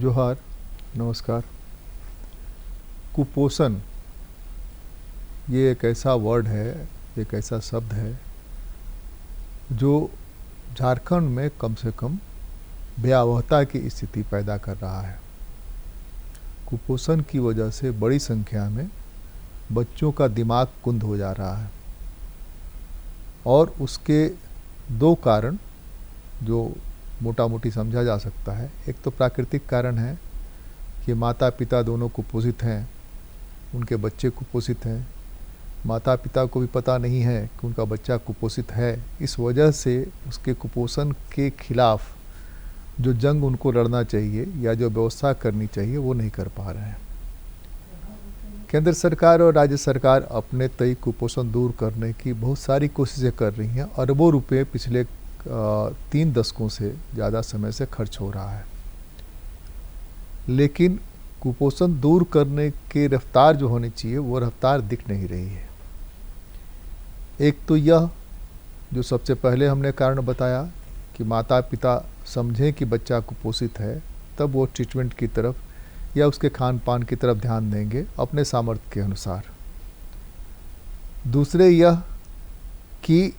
जोहार, नमस्कार। कुपोषण ये एक ऐसा वर्ड है, एक ऐसा शब्द है जो झारखंड में कम से कम भयावहता की स्थिति पैदा कर रहा है। कुपोषण की वजह से बड़ी संख्या में बच्चों का दिमाग कुंद हो जा रहा है और उसके दो कारण जो मोटा मोटी समझा जा सकता है। एक तो प्राकृतिक कारण है कि माता पिता दोनों कुपोषित हैं, उनके बच्चे कुपोषित हैं। माता पिता को भी पता नहीं है कि उनका बच्चा कुपोषित है, इस वजह से उसके कुपोषण के खिलाफ जो जंग उनको लड़ना चाहिए या जो व्यवस्था करनी चाहिए वो नहीं कर पा रहे हैं। केंद्र सरकार और राज्य सरकार अपने तय कुपोषण दूर करने की बहुत सारी कोशिशें कर रही हैं। अरबों रुपए पिछले 3 दशकों से ज़्यादा समय से खर्च हो रहा है, लेकिन कुपोषण दूर करने की रफ्तार जो होनी चाहिए वो रफ्तार दिख नहीं रही है। एक तो यह जो सबसे पहले हमने कारण बताया कि माता पिता समझें कि बच्चा कुपोषित है, तब वो ट्रीटमेंट की तरफ या उसके खान पान की तरफ ध्यान देंगे अपने सामर्थ्य के अनुसार। दूसरे यह कि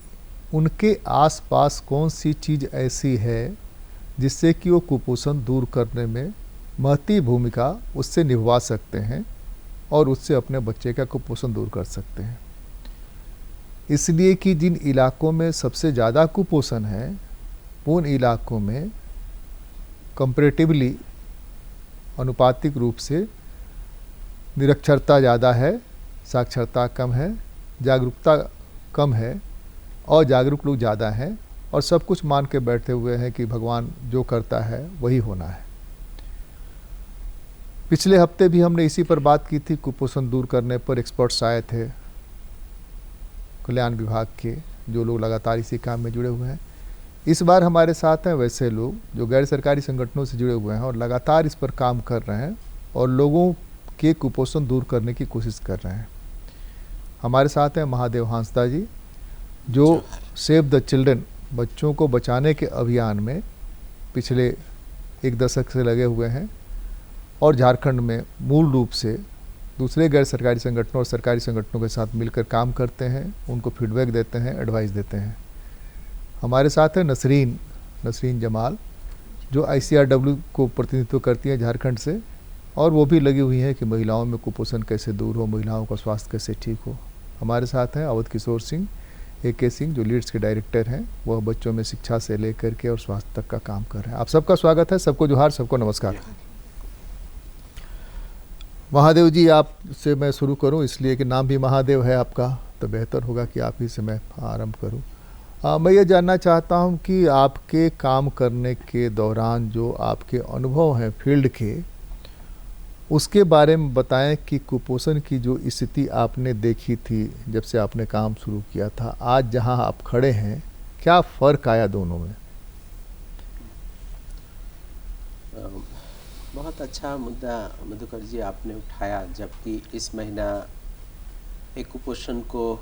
उनके आसपास कौन सी चीज़ ऐसी है जिससे कि वो कुपोषण दूर करने में महती भूमिका उससे निभा सकते हैं और उससे अपने बच्चे का कुपोषण दूर कर सकते हैं। इसलिए कि जिन इलाकों में सबसे ज़्यादा कुपोषण है उन इलाकों में कंपैरेटिवली अनुपातिक रूप से निरक्षरता ज़्यादा है, साक्षरता कम है, जागरूकता कम है और जागरूक लोग ज़्यादा हैं और सब कुछ मान के बैठे हुए हैं कि भगवान जो करता है वही होना है। पिछले हफ्ते भी हमने इसी पर बात की थी। कुपोषण दूर करने पर एक्सपर्ट्स आए थे कल्याण विभाग के, जो लोग लगातार इसी काम में जुड़े हुए हैं। इस बार हमारे साथ हैं वैसे लोग जो गैर सरकारी संगठनों से जुड़े हुए हैं और लगातार इस पर काम कर रहे हैं और लोगों के कुपोषण दूर करने की कोशिश कर रहे हैं। हमारे साथ हैं महादेव हांसदा जी, जो सेव द चिल्ड्रन बच्चों को बचाने के अभियान में पिछले 1 दशक से लगे हुए हैं और झारखंड में मूल रूप से दूसरे गैर सरकारी संगठनों और सरकारी संगठनों के साथ मिलकर काम करते हैं, उनको फीडबैक देते हैं, एडवाइस देते हैं। हमारे साथ है नसरीन जमाल, जो ICRW को प्रतिनिधित्व करती हैं झारखंड से, और वो भी लगी हुई हैं कि महिलाओं में कुपोषण कैसे दूर हो, महिलाओं का स्वास्थ्य कैसे ठीक हो। हमारे साथ हैं अवध किशोर सिंह AK सिंह, जो लीड्स के डायरेक्टर हैं, वह बच्चों में शिक्षा से लेकर के और स्वास्थ्य तक का काम कर रहे हैं। आप सबका स्वागत है, सबको जोहार, सबको नमस्कार। महादेव जी, आपसे मैं शुरू करूं इसलिए कि नाम भी महादेव है आपका, तो बेहतर होगा कि आप ही से मैं आरंभ करूं। मैं ये जानना चाहता हूं कि आपके काम करने के दौरान जो आपके अनुभव हैं फील्ड के, उसके बारे में बताएं कि कुपोषण की जो स्थिति आपने देखी थी जब से आपने काम शुरू किया था, आज जहां आप खड़े हैं, क्या फ़र्क आया दोनों में? बहुत अच्छा मुद्दा मधुकर जी आपने उठाया, जबकि इस महीना एक कुपोषण को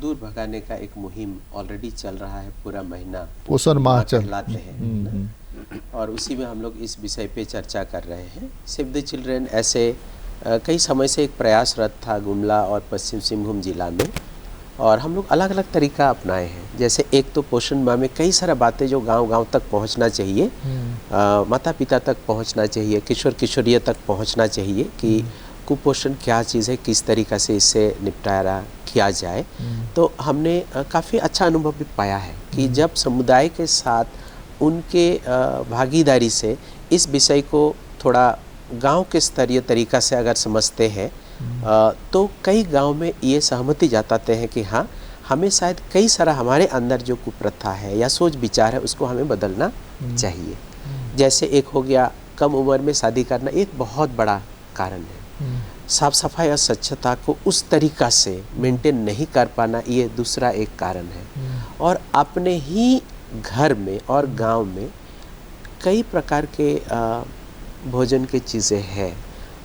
दूर भगाने का एक मुहिम ऑलरेडी चल रहा है। पूरा महीना पोषण माह कहलाते हैं और उसी में हम लोग इस विषय पे चर्चा कर रहे हैं। सेव द चिल्ड्रन ऐसे कई समय से एक प्रयासरत था गुमला और पश्चिम सिंहभूम जिला में, और हम लोग अलग अलग तरीका अपनाए हैं। जैसे एक तो पोषण माह में कई सारा बातें जो गांव-गांव तक पहुंचना चाहिए, माता पिता तक पहुंचना चाहिए, किशोर किशोरियों तक पहुंचना चाहिए कि कुपोषण क्या चीज़ है, किस तरीक़ा से इससे निपटारा किया जाए। तो हमने काफ़ी अच्छा अनुभव भी पाया है कि जब समुदाय के साथ उनके भागीदारी से इस विषय को थोड़ा गांव के स्तरीय तरीक़ा से अगर समझते हैं, तो कई गांव में ये सहमति जताते हैं कि हाँ, हमें शायद कई सारा हमारे अंदर जो कुप्रथा है या सोच विचार है उसको हमें बदलना चाहिए। जैसे एक हो गया कम उम्र में शादी करना, एक बहुत बड़ा कारण है। साफ सफाई और स्वच्छता को उस तरीक़ा से मेंटेन नहीं कर पाना, ये दूसरा एक कारण है। और अपने ही घर में और गांव में कई प्रकार के भोजन की चीज़ें हैं,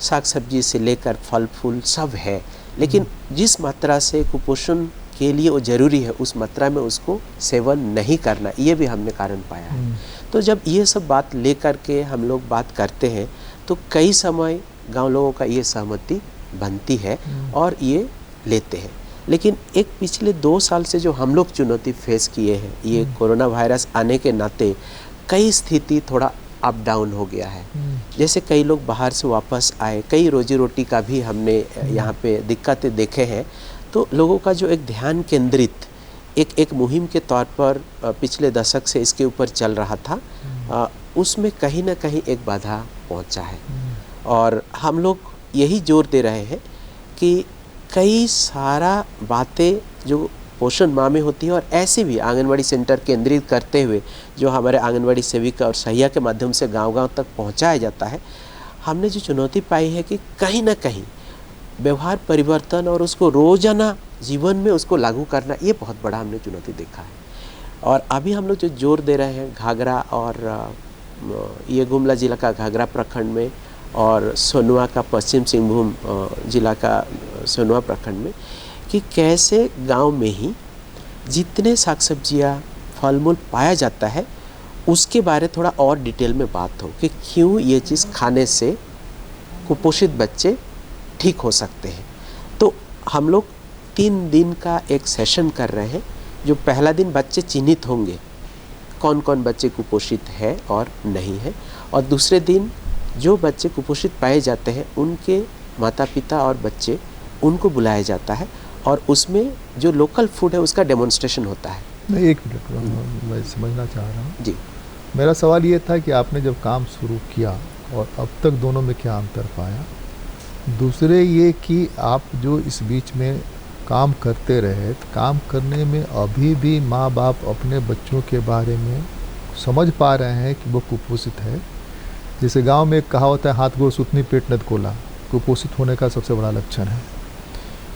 साग सब्जी से लेकर फल फूल सब है, लेकिन जिस मात्रा से कुपोषण के लिए वो ज़रूरी है उस मात्रा में उसको सेवन नहीं करना, ये भी हमने कारण पाया है। तो जब ये सब बात लेकर के हम लोग बात करते हैं तो कई समय गांव लोगों का ये सहमति बनती है और ये लेते हैं। लेकिन एक पिछले 2 साल से जो हम लोग चुनौती फेस किए हैं, ये कोरोना वायरस आने के नाते कई स्थिति थोड़ा अप डाउन हो गया है। जैसे कई लोग बाहर से वापस आए, कई रोजी रोटी का भी हमने यहाँ पे दिक्कतें देखे हैं। तो लोगों का जो एक ध्यान केंद्रित एक मुहिम के तौर पर पिछले दशक से इसके ऊपर चल रहा था, उसमें कहीं ना कहीं एक बाधा पहुँचा है। और हम लोग यही जोर दे रहे हैं कि कई सारा बातें जो पोषण माह में होती है और ऐसे भी आंगनवाड़ी सेंटर केंद्रित करते हुए जो हमारे आंगनवाड़ी सेविका और सहिया के माध्यम से गांव-गांव तक पहुंचाया जाता है, हमने जो चुनौती पाई है कि कहीं ना कहीं व्यवहार परिवर्तन और उसको रोजाना जीवन में उसको लागू करना, ये बहुत बड़ा हमने चुनौती देखा है। और अभी हम लोग जो जोर दे रहे हैं घाघरा और ये गुमला जिला का घाघरा प्रखंड में और सोनुआ का पश्चिम सिंहभूम जिला का सोनुआ प्रखंड में, कि कैसे गांव में ही जितने साग सब्जियाँ फल मूल पाया जाता है उसके बारे थोड़ा और डिटेल में बात हो कि क्यों ये चीज़ खाने से कुपोषित बच्चे ठीक हो सकते हैं। तो हम लोग 3 दिन का एक सेशन कर रहे हैं। जो पहला दिन बच्चे चिन्हित होंगे कौन कौन बच्चे कुपोषित है और नहीं है, और दूसरे दिन जो बच्चे कुपोषित पाए जाते हैं उनके माता पिता और बच्चे उनको बुलाया जाता है और उसमें जो लोकल फूड है उसका डेमोन्स्ट्रेशन होता है। नहीं, 1 मिनट मैं समझना चाह रहा हूँ जी। मेरा सवाल ये था कि आपने जब काम शुरू किया और अब तक दोनों में क्या अंतर पाया। दूसरे ये कि आप जो इस बीच में काम करते रहे, तो काम करने में अभी भी माँ बाप अपने बच्चों के बारे में समझ पा रहे हैं कि वो कुपोषित है। जैसे गांव में एक कहावत है, हाथ गोड़ सुतनी पेट नद कोला, कुपोषित होने का सबसे बड़ा लक्षण है।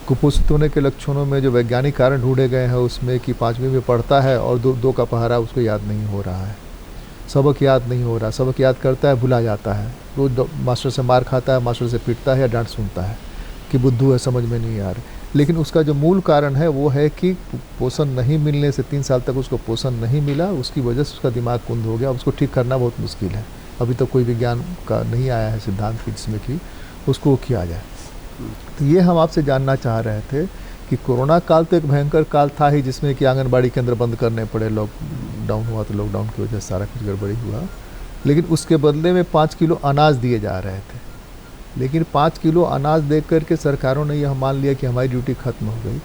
कुपोषित होने के लक्षणों में जो वैज्ञानिक कारण ढूंढे गए हैं उसमें कि 5वीं में पढ़ता है और दो का पहरा उसको याद नहीं हो रहा है, सबक याद नहीं हो रहा, सबक याद करता है भुला जाता है, रोज मास्टर से मार खाता है, मास्टर से पीटता है या डांट सुनता है कि बुद्धू है, समझ में नहीं आ रहा। लेकिन उसका जो मूल कारण है वो है कि पोषण नहीं मिलने से 3 साल तक उसको पोषण नहीं मिला, उसकी वजह से उसका दिमाग कुंद हो गया। उसको ठीक करना बहुत मुश्किल है। अभी तक कोई विज्ञान का नहीं आया है सिद्धांत की जिसमें कि उसको किया जाए। तो ये हम आपसे जानना चाह रहे थे कि कोरोना काल तो एक भयंकर काल था ही, जिसमें कि आंगनबाड़ी केंद्र बंद करने पड़े, लॉकडाउन हुआ तो लॉकडाउन की वजह से सारा कुछ गड़बड़ी हुआ। लेकिन उसके बदले में 5 किलो अनाज दिए जा रहे थे। लेकिन 5 किलो अनाज दे करके सरकारों ने यह मान लिया कि हमारी ड्यूटी खत्म हो गई।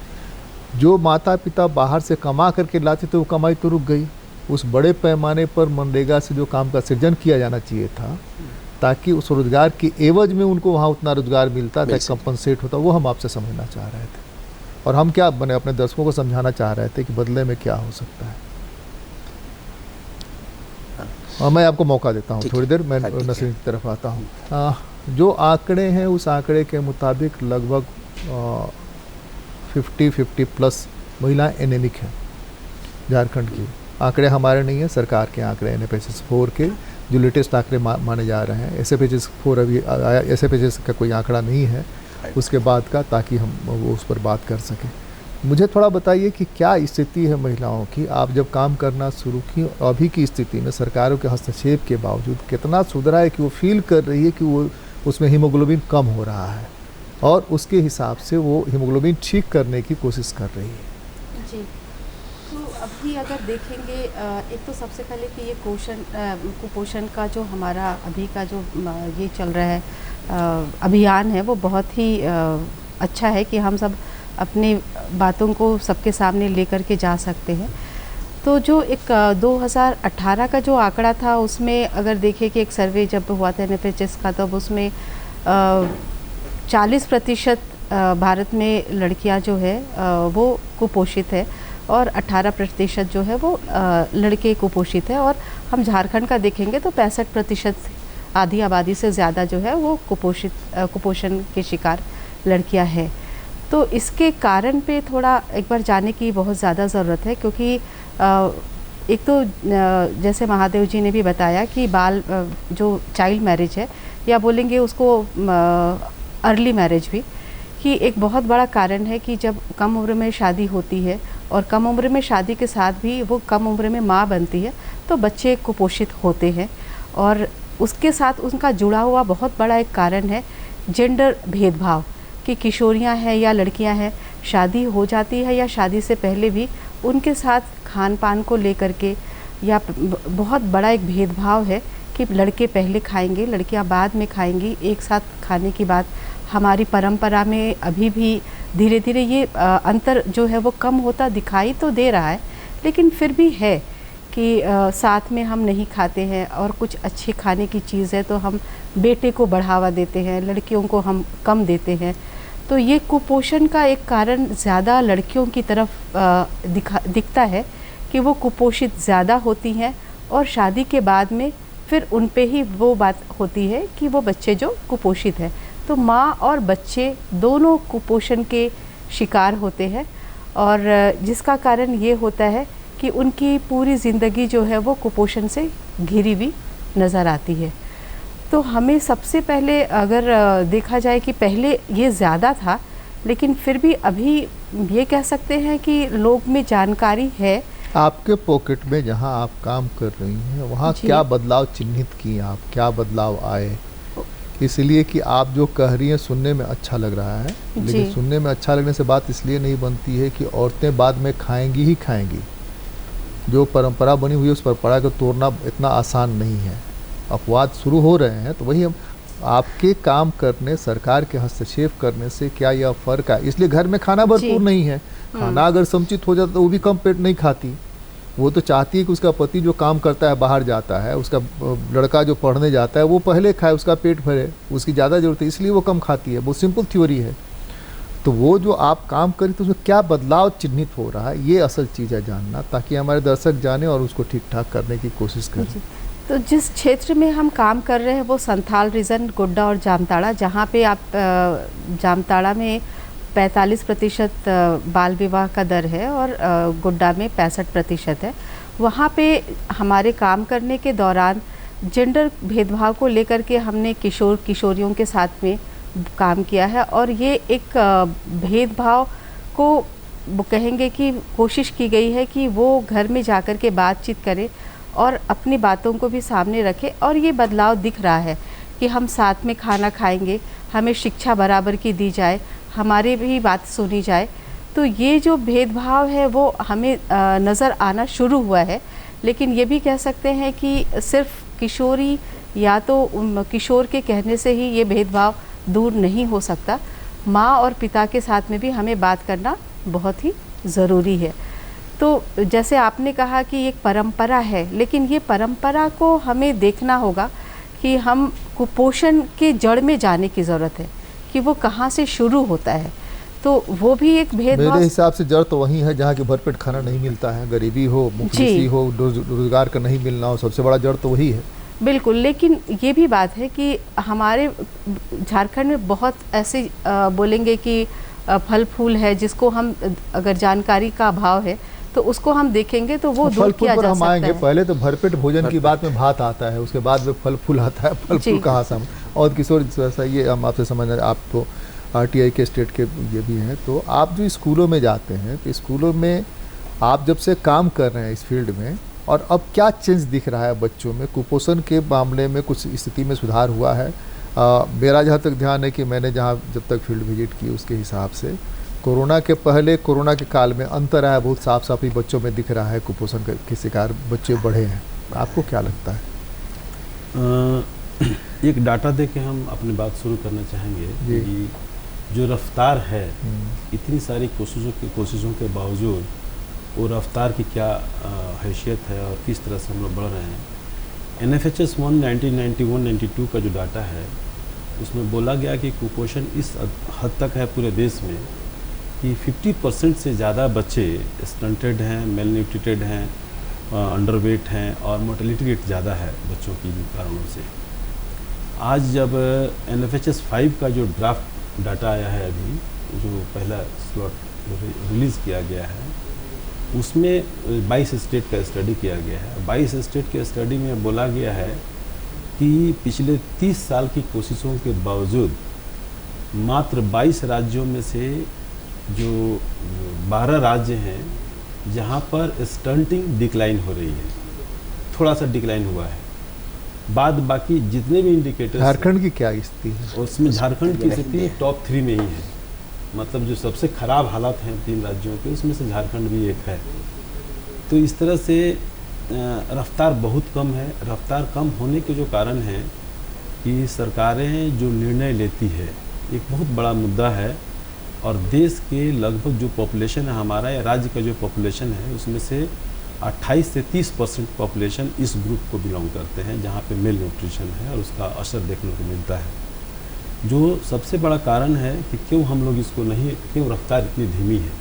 जो माता पिता बाहर से कमा करके लाते थे वो कमाई तो रुक गई। उस बड़े पैमाने पर मनरेगा से जो काम का सृजन किया जाना चाहिए था ताकि उस रोजगार की एवज में उनको वहाँ उतना रोजगार मिलता था, कंपनसेट होता, वो हम आपसे समझना चाह रहे थे। और हम क्या बने अपने दर्शकों को समझाना चाह रहे थे कि बदले में क्या हो सकता है। और मैं आपको मौका देता हूँ थोड़ी देर, मैं नसरीन की तरफ आता हूँ। जो आंकड़े हैं उस आंकड़े के मुताबिक लगभग 50 प्लस महिलाएं एनेमिक हैं झारखंड की। आंकड़े हमारे नहीं हैं, सरकार के आंकड़े NFHS 4 के जो लेटेस्ट आंकड़े माने जा रहे हैं। SFHS 4 अभी आया, SFHS का कोई आंकड़ा नहीं है उसके बाद का, ताकि हम वो उस पर बात कर सकें। मुझे थोड़ा बताइए कि क्या स्थिति है महिलाओं की, आप जब काम करना शुरू की अभी की स्थिति में सरकारों के हस्तक्षेप के बावजूद कितना सुधरा है कि वो फील कर रही है कि वो उसमें हीमोग्लोबिन कम हो रहा है और उसके हिसाब से वो हीमोग्लोबिन ठीक करने की कोशिश कर रही है। जी, तो अभी अगर देखेंगे एक तो सबसे पहले कि ये कुपोषण का जो हमारा अभी का जो ये चल रहा है अभियान है वो बहुत ही अच्छा है कि हम सब अपनी बातों को सबके सामने लेकर के जा सकते हैं। तो जो एक 2018 का जो आंकड़ा था उसमें अगर देखें कि एक सर्वे जब हुआ था NFHS का, तब उसमें 40% भारत में लड़कियां जो है वो कुपोषित है और 18% जो है वो लड़के कुपोषित है। और हम झारखंड का देखेंगे तो 65% आधी आबादी से ज़्यादा जो है वो कुपोषण के शिकार लड़कियां हैं। तो इसके कारण पे थोड़ा एक बार जाने की बहुत ज़्यादा ज़रूरत है, क्योंकि एक तो जैसे महादेव जी ने भी बताया कि जो चाइल्ड मैरिज है या बोलेंगे उसको अर्ली मैरिज भी, क्योंकि एक बहुत बड़ा कारण है कि जब कम उम्र में शादी होती है और कम उम्र में शादी के साथ भी वो कम उम्र में माँ बनती है तो बच्चे कुपोषित होते हैं। और उसके साथ उनका जुड़ा हुआ बहुत बड़ा एक कारण है जेंडर भेदभाव, कि किशोरियाँ हैं या लड़कियाँ हैं, शादी हो जाती है या शादी से पहले भी उनके साथ खान पान को लेकर के या बहुत बड़ा एक भेदभाव है कि लड़के पहले खाएंगे, लड़कियां बाद में खाएंगी। एक साथ खाने की बात हमारी परंपरा में अभी भी धीरे धीरे ये अंतर जो है वो कम होता दिखाई तो दे रहा है, लेकिन फिर भी है कि साथ में हम नहीं खाते हैं और कुछ अच्छे खाने की चीज़ है तो हम बेटे को बढ़ावा देते हैं, लड़कियों को हम कम देते हैं। तो ये कुपोषण का एक कारण ज़्यादा लड़कियों की तरफ दिखता है कि वो कुपोषित ज़्यादा होती हैं और शादी के बाद में फिर उन पे ही वो बात होती है कि वो बच्चे जो कुपोषित हैं। तो माँ और बच्चे दोनों कुपोषण के शिकार होते हैं और जिसका कारण ये होता है कि उनकी पूरी ज़िंदगी जो है वो कुपोषण से घिरी हुई नज़र आती है। तो हमें सबसे पहले अगर देखा जाए कि पहले ये ज़्यादा था, लेकिन फिर भी अभी ये कह सकते हैं कि लोग में जानकारी है। आपके पॉकेट में जहां आप काम कर रही हैं वहां क्या बदलाव चिन्हित किए आप, क्या बदलाव आए? इसलिए कि आप जो कह रही हैं सुनने में अच्छा लग रहा है, लेकिन सुनने में अच्छा लगने से बात इसलिए नहीं बनती है कि औरतें बाद में खाएंगी ही खाएंगी। जो परंपरा बनी हुई है उस परंपरा को तोड़ना इतना आसान नहीं है। अपवाद शुरू हो रहे हैं, तो वही हम आपके काम करने, सरकार के हस्तक्षेप करने से क्या यह फ़र्क है? इसलिए घर में खाना भरपूर नहीं है, खाना अगर समुचित हो जाता तो वो भी कम पेट नहीं खाती। वो तो चाहती है कि उसका पति जो काम करता है बाहर जाता है, उसका लड़का जो पढ़ने जाता है वो पहले खाए, उसका पेट भरे, उसकी ज़्यादा ज़रूरत है इसलिए वो कम खाती है। बहुत सिंपल थ्योरी है। तो वो जो आप काम करें तो उसमें क्या बदलाव चिन्हित हो रहा है, ये असल चीज़ है जानना, ताकि हमारे दर्शक जाने और उसको ठीक ठाक करने की कोशिश करें। तो जिस क्षेत्र में हम काम कर रहे हैं वो संथाल रीजन, गोड्डा और जामताड़ा, जहाँ पे आप जामताड़ा में 45% बाल विवाह का दर है और गोड्डा में 65% है। वहाँ पे हमारे काम करने के दौरान जेंडर भेदभाव को लेकर के हमने किशोर किशोरियों के साथ में काम किया है और ये एक भेदभाव को कहेंगे कि कोशिश की गई है कि वो घर में जाकर के बातचीत करें और अपनी बातों को भी सामने रखें। और ये बदलाव दिख रहा है कि हम साथ में खाना खाएंगे, हमें शिक्षा बराबर की दी जाए, हमारी भी बात सुनी जाए। तो ये जो भेदभाव है वो हमें नज़र आना शुरू हुआ है। लेकिन ये भी कह सकते हैं कि सिर्फ किशोरी या तो किशोर के कहने से ही ये भेदभाव दूर नहीं हो सकता। माँ और पिता के साथ में भी हमें बात करना बहुत ही ज़रूरी है। तो जैसे आपने कहा कि एक परंपरा है, लेकिन ये परंपरा को हमें देखना होगा कि हम कुपोषण के जड़ में जाने की ज़रूरत है कि वो कहाँ से शुरू होता है। तो वो भी एक भेदभाव, मेरे हिसाब से जड़ तो वही है जहाँ की भरपेट खाना नहीं मिलता है, गरीबी हो, मुफलिसी हो, रोजगार का नहीं मिलना हो, सबसे बड़ा जड़ तो वही है। बिल्कुल। लेकिन ये भी बात है कि हमारे झारखंड में बहुत ऐसे बोलेंगे कि फल फूल है जिसको हम अगर जानकारी का अभाव है तो उसको हम देखेंगे तो वो दूर किया जा सकता है। पहले तो भरपेट भोजन की बात में भात आता है, उसके बाद में फल फूल आता है। फल फूल कहाँ से हम, और किशोर वैसा ये हम आपसे समझना, आप तो RTI के स्टेट के ये भी हैं, तो आप जो स्कूलों में जाते हैं तो स्कूलों में आप जब से काम कर रहे हैं इस फील्ड में, और अब क्या चेंज दिख रहा है बच्चों में? कुपोषण के मामले में कुछ स्थिति में सुधार हुआ है? मेरा जहाँ तक ध्यान है कि मैंने जहाँ जब तक फील्ड विजिट की उसके हिसाब से कोरोना के पहले, कोरोना के काल में अंतर आया, बहुत साफ साफी बच्चों में दिख रहा है, कुपोषण के शिकार बच्चे बढ़े हैं। आपको क्या लगता है? एक डाटा दे के हम अपनी बात शुरू करना चाहेंगे कि जो रफ्तार है, इतनी सारी कोशिशों के बावजूद वो रफ्तार की क्या हैसियत है और किस तरह से हम लोग बढ़ रहे हैं। NFHS 1 1991-92 का जो डाटा है उसमें बोला गया कि कुपोषण इस हद तक है पूरे देश में कि 50% से ज़्यादा बच्चे स्टंटेड हैं, मेल न्यूट्रिटेड हैं, अंडरवेट हैं और मोर्टेलिटी रेट ज़्यादा है बच्चों की कारणों से। आज जब NFHS 5 का जो ड्राफ्ट डाटा आया है, अभी जो पहला स्लॉट रिलीज़ किया गया है, उसमें 22 स्टेट का स्टडी किया गया है। 22 स्टेट के स्टडी में बोला गया है कि पिछले 30 साल की कोशिशों के बावजूद मात्र 22 राज्यों में से जो 12 राज्य हैं जहाँ पर स्टंटिंग डिक्लाइन हो रही है, थोड़ा सा डिक्लाइन हुआ है। बाद बाकी जितने भी इंडिकेटर्स, झारखंड की क्या स्थिति है? उसमें झारखंड की स्थिति टॉप 3 में ही है। मतलब जो सबसे ख़राब हालात हैं 3 राज्यों के, उसमें से झारखंड भी एक है। तो इस तरह से रफ्तार बहुत कम है। रफ्तार कम होने के जो कारण हैं कि सरकारें जो निर्णय लेती है, एक बहुत बड़ा मुद्दा है। और देश के लगभग जो पॉपुलेशन है हमारा, या राज्य का जो पॉपुलेशन है, उसमें से 28 से 30% पॉपुलेशन इस ग्रुप को बिलोंग करते हैं, जहाँ पे मेल न्यूट्रिशन है और उसका असर देखने को मिलता है। जो सबसे बड़ा कारण है कि क्यों हम लोग इसको नहीं, क्यों रफ्तार इतनी धीमी है।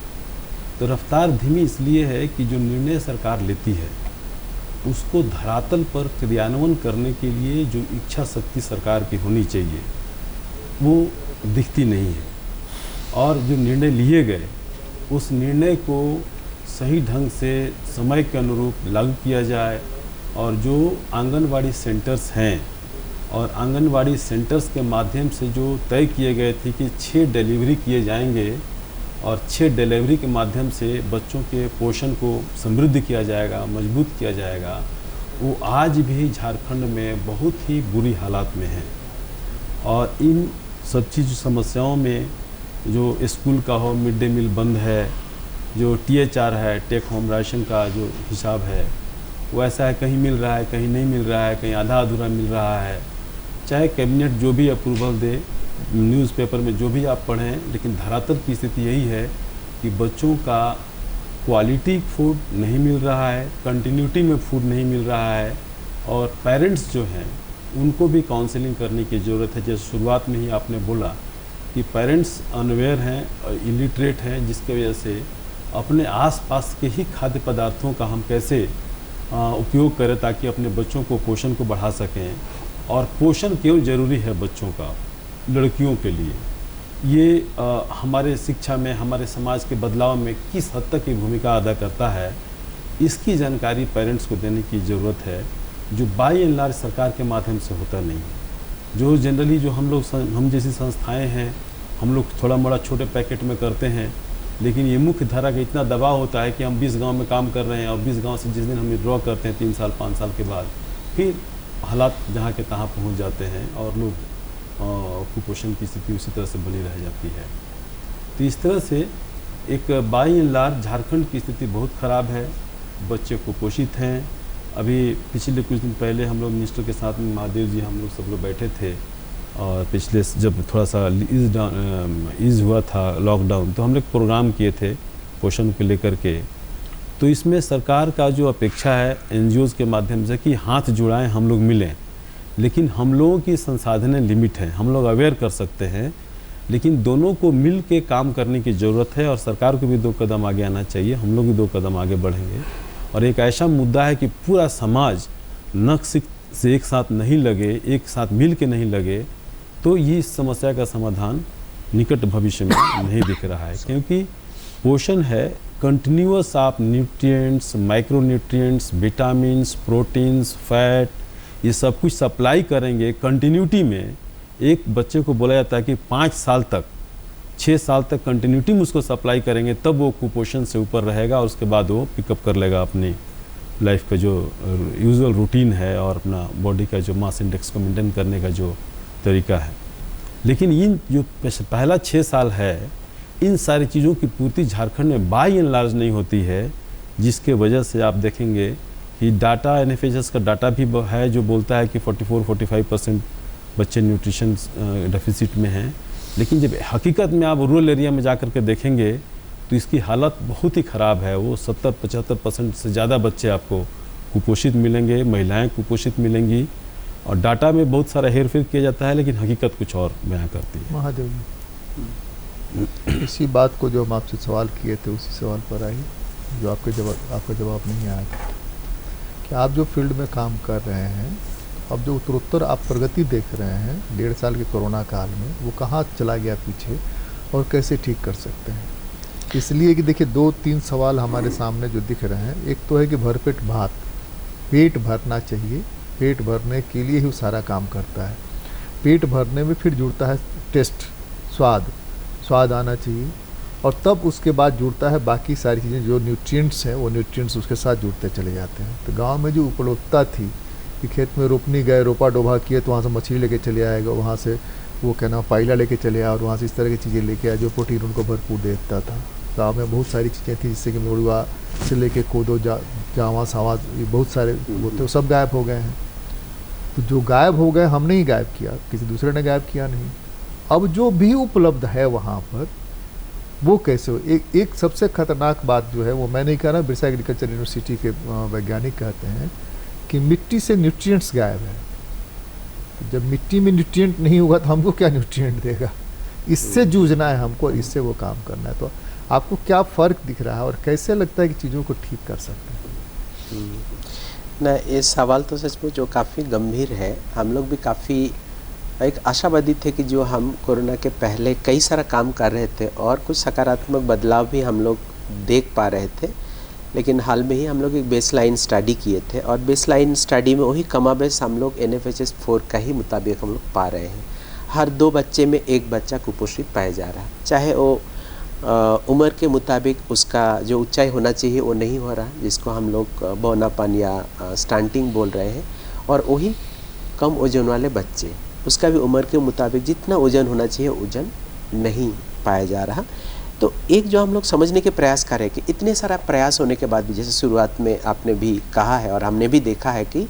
तो रफ्तार धीमी इसलिए है कि जो निर्णय सरकार लेती है उसको धरातल पर क्रियान्वयन करने के लिए जो इच्छा शक्ति सरकार की होनी चाहिए वो दिखती नहीं है। और जो निर्णय लिए गए उस निर्णय को सही ढंग से समय के अनुरूप लागू किया जाए। और जो आंगनवाड़ी सेंटर्स हैं, और आंगनवाड़ी सेंटर्स के माध्यम से जो तय किए गए थे कि 6 डिलीवरी किए जाएंगे और 6 डिलीवरी के माध्यम से बच्चों के पोषण को समृद्ध किया जाएगा, मजबूत किया जाएगा, वो आज भी झारखंड में बहुत ही बुरी हालात में है। और इन सब चीज़ समस्याओं में जो स्कूल का हो, मिड डे मील बंद है, जो THR है, टेक होम राशन का जो हिसाब है वो ऐसा है, कहीं मिल रहा है, कहीं नहीं मिल रहा है, कहीं आधा अधूरा मिल रहा है। चाहे कैबिनेट जो भी अप्रूवल दे, न्यूज़पेपर में जो भी आप पढ़ें, लेकिन धरातल की स्थिति यही है कि बच्चों का क्वालिटी फूड नहीं मिल रहा है, कंटिन्यूटी में फूड नहीं मिल रहा है। और पेरेंट्स जो हैं उनको भी काउंसलिंग करने की ज़रूरत है। जैसे शुरुआत में ही आपने बोला कि पेरेंट्स अनअवेयर हैं और इलिटरेट हैं, जिसकी वजह से अपने आसपास के ही खाद्य पदार्थों का हम कैसे उपयोग करें ताकि अपने बच्चों को पोषण को बढ़ा सकें। और पोषण क्यों ज़रूरी है बच्चों का, लड़कियों के लिए, ये हमारे शिक्षा में, हमारे समाज के बदलाव में किस हद तक की भूमिका अदा करता है, इसकी जानकारी पेरेंट्स को देने की ज़रूरत है, जो बाय एंड लार्ज सरकार के माध्यम से होता नहीं है। जो जनरली जो हम जैसी संस्थाएं हैं, हम लोग थोड़ा मोड़ा छोटे पैकेट में करते हैं, लेकिन ये मुख्य धारा का इतना दबाव होता है कि हम 20 गांव में काम कर रहे हैं और 20 गांव से जिस दिन हम विड्रॉ करते हैं 3 साल 5 साल के बाद, फिर हालात जहाँ के तहाँ पहुँच जाते हैं और लोग कुपोषण की स्थिति उसी तरह से बनी रह जाती है। तो इस तरह से एक बाय एंड लार्ज झारखंड की स्थिति बहुत ख़राब है। बच्चे कुपोषित हैं। अभी पिछले कुछ दिन पहले हम लोग मिनिस्टर के साथ में, महादेव जी, हम लोग सब लोग बैठे थे, और पिछले जब थोड़ा सा ईज़ हुआ था लॉकडाउन, तो हम लोग प्रोग्राम किए थे पोषण को लेकर के। तो इसमें सरकार का जो अपेक्षा है NGOs के माध्यम से कि हाथ जुड़ाएं, हम लोग मिलें, लेकिन हम लोगों की संसाधनें लिमिट हैं। हम लोग अवेयर कर सकते हैं, लेकिन दोनों को मिल के काम करने की ज़रूरत है। और सरकार को भी 2 कदम आगे आना चाहिए, हम लोग भी 2 कदम आगे बढ़ेंगे। और एक ऐसा मुद्दा है कि पूरा समाज नक्श से एक साथ नहीं लगे, एक साथ मिल के नहीं लगे, तो ये इस समस्या का समाधान निकट भविष्य में नहीं दिख रहा है। क्योंकि पोषण है कंटिन्यूअस आप nutrients, micro nutrients, vitamins, proteins, fat, ये सब कुछ सप्लाई करेंगे कंटिन्यूटी में। एक बच्चे को बोला जाता है कि 5 साल तक, 6 साल तक कंटिन्यूटी में उसको सप्लाई करेंगे, तब वो कुपोषण से ऊपर रहेगा और उसके बाद वो पिकअप कर लेगा अपनी लाइफ का जो यूजुअल रूटीन है और अपना बॉडी का जो मास इंडेक्स को मेंटेन करने का जो तरीका है। लेकिन इन जो पहला 6 साल है, इन सारी चीज़ों की पूर्ति झारखंड में बाय एंड लार्ज नहीं होती है, जिसके वजह से आप देखेंगे कि डाटा, NFHS का डाटा भी है जो बोलता है कि 44-45% बच्चे न्यूट्रिशन डेफिसिट में हैं। लेकिन जब हकीकत में आप रूरल एरिया में जा कर के देखेंगे तो इसकी हालत बहुत ही ख़राब है। वो 70-75% से ज़्यादा बच्चे आपको कुपोषित मिलेंगे, महिलाएं कुपोषित मिलेंगी, और डाटा में बहुत सारा हेर फेर किया जाता है, लेकिन हकीकत कुछ और बयां करती है। महादेव जी, इसी बात को जो हम आपसे सवाल किए थे उसी सवाल पर आई, जो आपका जवाब नहीं आया था कि आप जो फील्ड में काम कर रहे हैं, अब जो उत्तरोत्तर आप प्रगति देख रहे हैं 1.5 साल के कोरोना काल में, वो कहाँ चला गया पीछे और कैसे ठीक कर सकते हैं? इसलिए कि देखिए 2-3 सवाल हमारे सामने जो दिख रहे हैं। एक तो है कि भरपेट भात, पेट भरना चाहिए, पेट भरने के लिए ही वो सारा काम करता है। पेट भरने में फिर जुड़ता है टेस्ट, स्वाद आना चाहिए, और तब उसके बाद जुड़ता है बाकी सारी चीज़ें, जो न्यूट्रिएंट्स हैं वो न्यूट्रिएंट्स उसके साथ जुड़ते चले जाते हैं। तो गांव में जो उपलब्धता थी कि खेत में रोपनी गए, रोपा डोभा किए, तो वहाँ से मछली लेके चले आएगा, वहाँ से वो क्या नाम पाइला लेके चले आए, और वहाँ से इस तरह की चीज़ें लेके आए जो प्रोटीन उनको भरपूर देता था। गाँव में बहुत सारी चीज़ें थी, जिससे कि मुड़ुआ से लेके कोदो, जावा सावा, ये बहुत सारे होते, वो सब गायब हो गए हैं। तो जो गायब हो गए हमने ही गायब किया, किसी दूसरे ने गायब किया नहीं। अब जो भी उपलब्ध है वहाँ पर वो कैसे हो, एक सबसे खतरनाक बात जो है वो मैं नहीं कह रहा, बिरसा एग्रीकल्चर यूनिवर्सिटी के वैज्ञानिक कहते हैं कि मिट्टी से न्यूट्रिएंट्स गायब है। तो जब मिट्टी में न्यूट्रिएंट नहीं होगा तो हमको क्या न्यूट्रिएंट देगा? इससे जूझना है हमको, इससे वो काम करना है। तो आपको क्या फ़र्क दिख रहा है और कैसे लगता है कि चीज़ों को ठीक कर सकते हैं? ना, ये सवाल तो सच में जो काफ़ी गंभीर है। हम लोग भी काफ़ी एक आशावादी थे कि जो हम कोरोना के पहले कई सारा काम कर रहे थे और कुछ सकारात्मक बदलाव भी हम लोग देख पा रहे थे। लेकिन हाल में ही हम लोग एक बेसलाइन स्टडी किए थे, और बेसलाइन स्टडी में वही कमाबेश हम लोग NFHS 4 का ही मुताबिक हम लोग पा रहे हैं। हर 2 बच्चे में 1 बच्चा कुपोषित पाया जा रहा है, चाहे वो उम्र के मुताबिक उसका जो ऊंचाई होना चाहिए वो नहीं हो रहा, जिसको हम लोग बौनापन या स्टंटिंग बोल रहे हैं। और वही कम वजन वाले बच्चे, उसका भी उम्र के मुताबिक जितना वजन होना चाहिए वजन नहीं पाया जा रहा। तो एक जो हम लोग समझने के प्रयास कर रहे हैं कि इतने सारा प्रयास होने के बाद भी, जैसे शुरुआत में आपने भी कहा है और हमने भी देखा है कि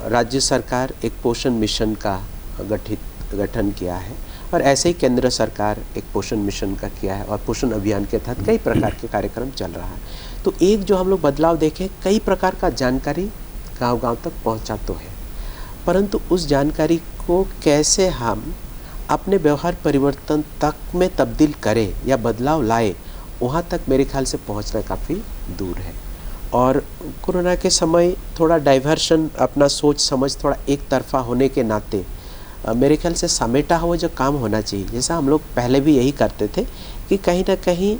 राज्य सरकार एक पोषण मिशन का गठन किया है, और ऐसे ही केंद्र सरकार एक पोषण मिशन का किया है, और पोषण अभियान के तहत कई प्रकार के कार्यक्रम चल रहा है। तो एक जो हम लोग बदलाव देखें, कई प्रकार का जानकारी गांव-गांव तक पहुंचा तो है, परंतु उस जानकारी को कैसे हम अपने व्यवहार परिवर्तन तक में तब्दील करें या बदलाव लाए, वहाँ तक मेरे ख्याल से पहुँचना काफ़ी दूर है। और कोरोना के समय थोड़ा डाइवर्शन, अपना सोच समझ थोड़ा एक तरफा होने के नाते मेरे ख्याल से समेटा हुआ जो काम होना चाहिए, जैसा हम लोग पहले भी यही करते थे कि कहीं ना कहीं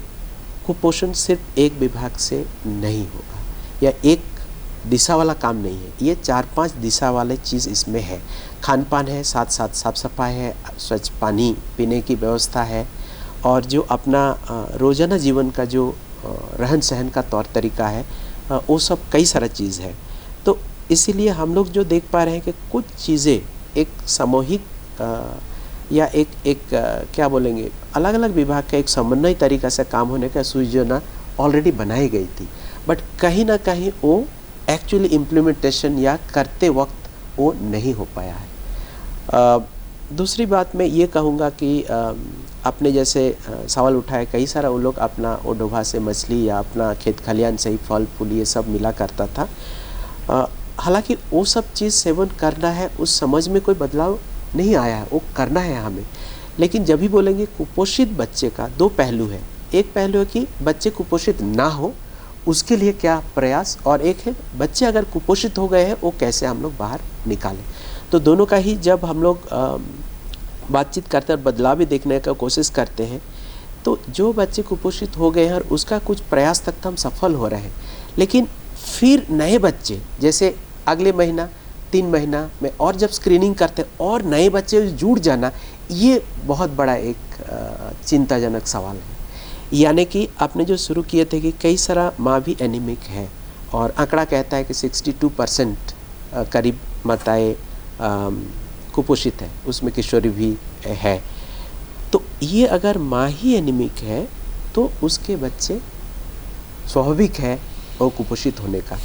कुपोषण सिर्फ एक विभाग से नहीं होगा या एक दिशा वाला काम नहीं है, ये 4-5 दिशा वाले चीज़ इसमें है। खान पान है, साथ साथ साफ सफाई है, स्वच्छ पानी पीने की व्यवस्था है, और जो अपना रोज़ाना जीवन का जो रहन सहन का तौर तरीका है, वो सब कई सारा चीज़ है। तो इसीलिए हम लोग जो देख पा रहे हैं कि कुछ चीज़ें एक सामूहिक या एक क्या बोलेंगे, अलग अलग विभाग का एक समन्वय तरीका से काम होने का योजना ऑलरेडी बनाई गई थी, बट कहीं ना कहीं वो एक्चुअली इम्प्लीमेंटेशन या करते वक्त वो नहीं हो पाया है। दूसरी बात मैं ये कहूँगा कि आपने जैसे सवाल उठाया, कई सारा वो लोग अपना वो डोभा से मछली या अपना खेत खलियान से ही फल फूल ये सब मिला करता था। हालांकि वो सब चीज़ सेवन करना है, उस समझ में कोई बदलाव नहीं आया है, वो करना है हमें। लेकिन जब भी बोलेंगे कुपोषित बच्चे का 2 पहलू है। एक पहलू है कि बच्चे कुपोषित ना हो, उसके लिए क्या प्रयास, और एक है बच्चे अगर कुपोषित हो गए हैं वो कैसे हम लोग बाहर निकालें। तो दोनों का ही जब हम लोग बातचीत करते हैं और बदलाव भी देखने का कोशिश करते हैं, तो जो बच्चे कुपोषित हो गए हैं और उसका कुछ प्रयास तक तो हम सफल हो रहे हैं, लेकिन फिर नए बच्चे जैसे अगले महीना 3 महीना में और जब स्क्रीनिंग करते और नए बच्चे जुड़ जाना, ये बहुत बड़ा एक चिंताजनक सवाल है। यानी कि आपने जो शुरू किए थे कि कई सारा माँ भी एनीमिक है, और आंकड़ा कहता है कि 62% करीब माताएँ कुपोषित है, उसमें किशोरी भी है। तो ये अगर माँ ही एनीमिक है तो उसके बच्चे स्वाभाविक है और कुपोषित होने का।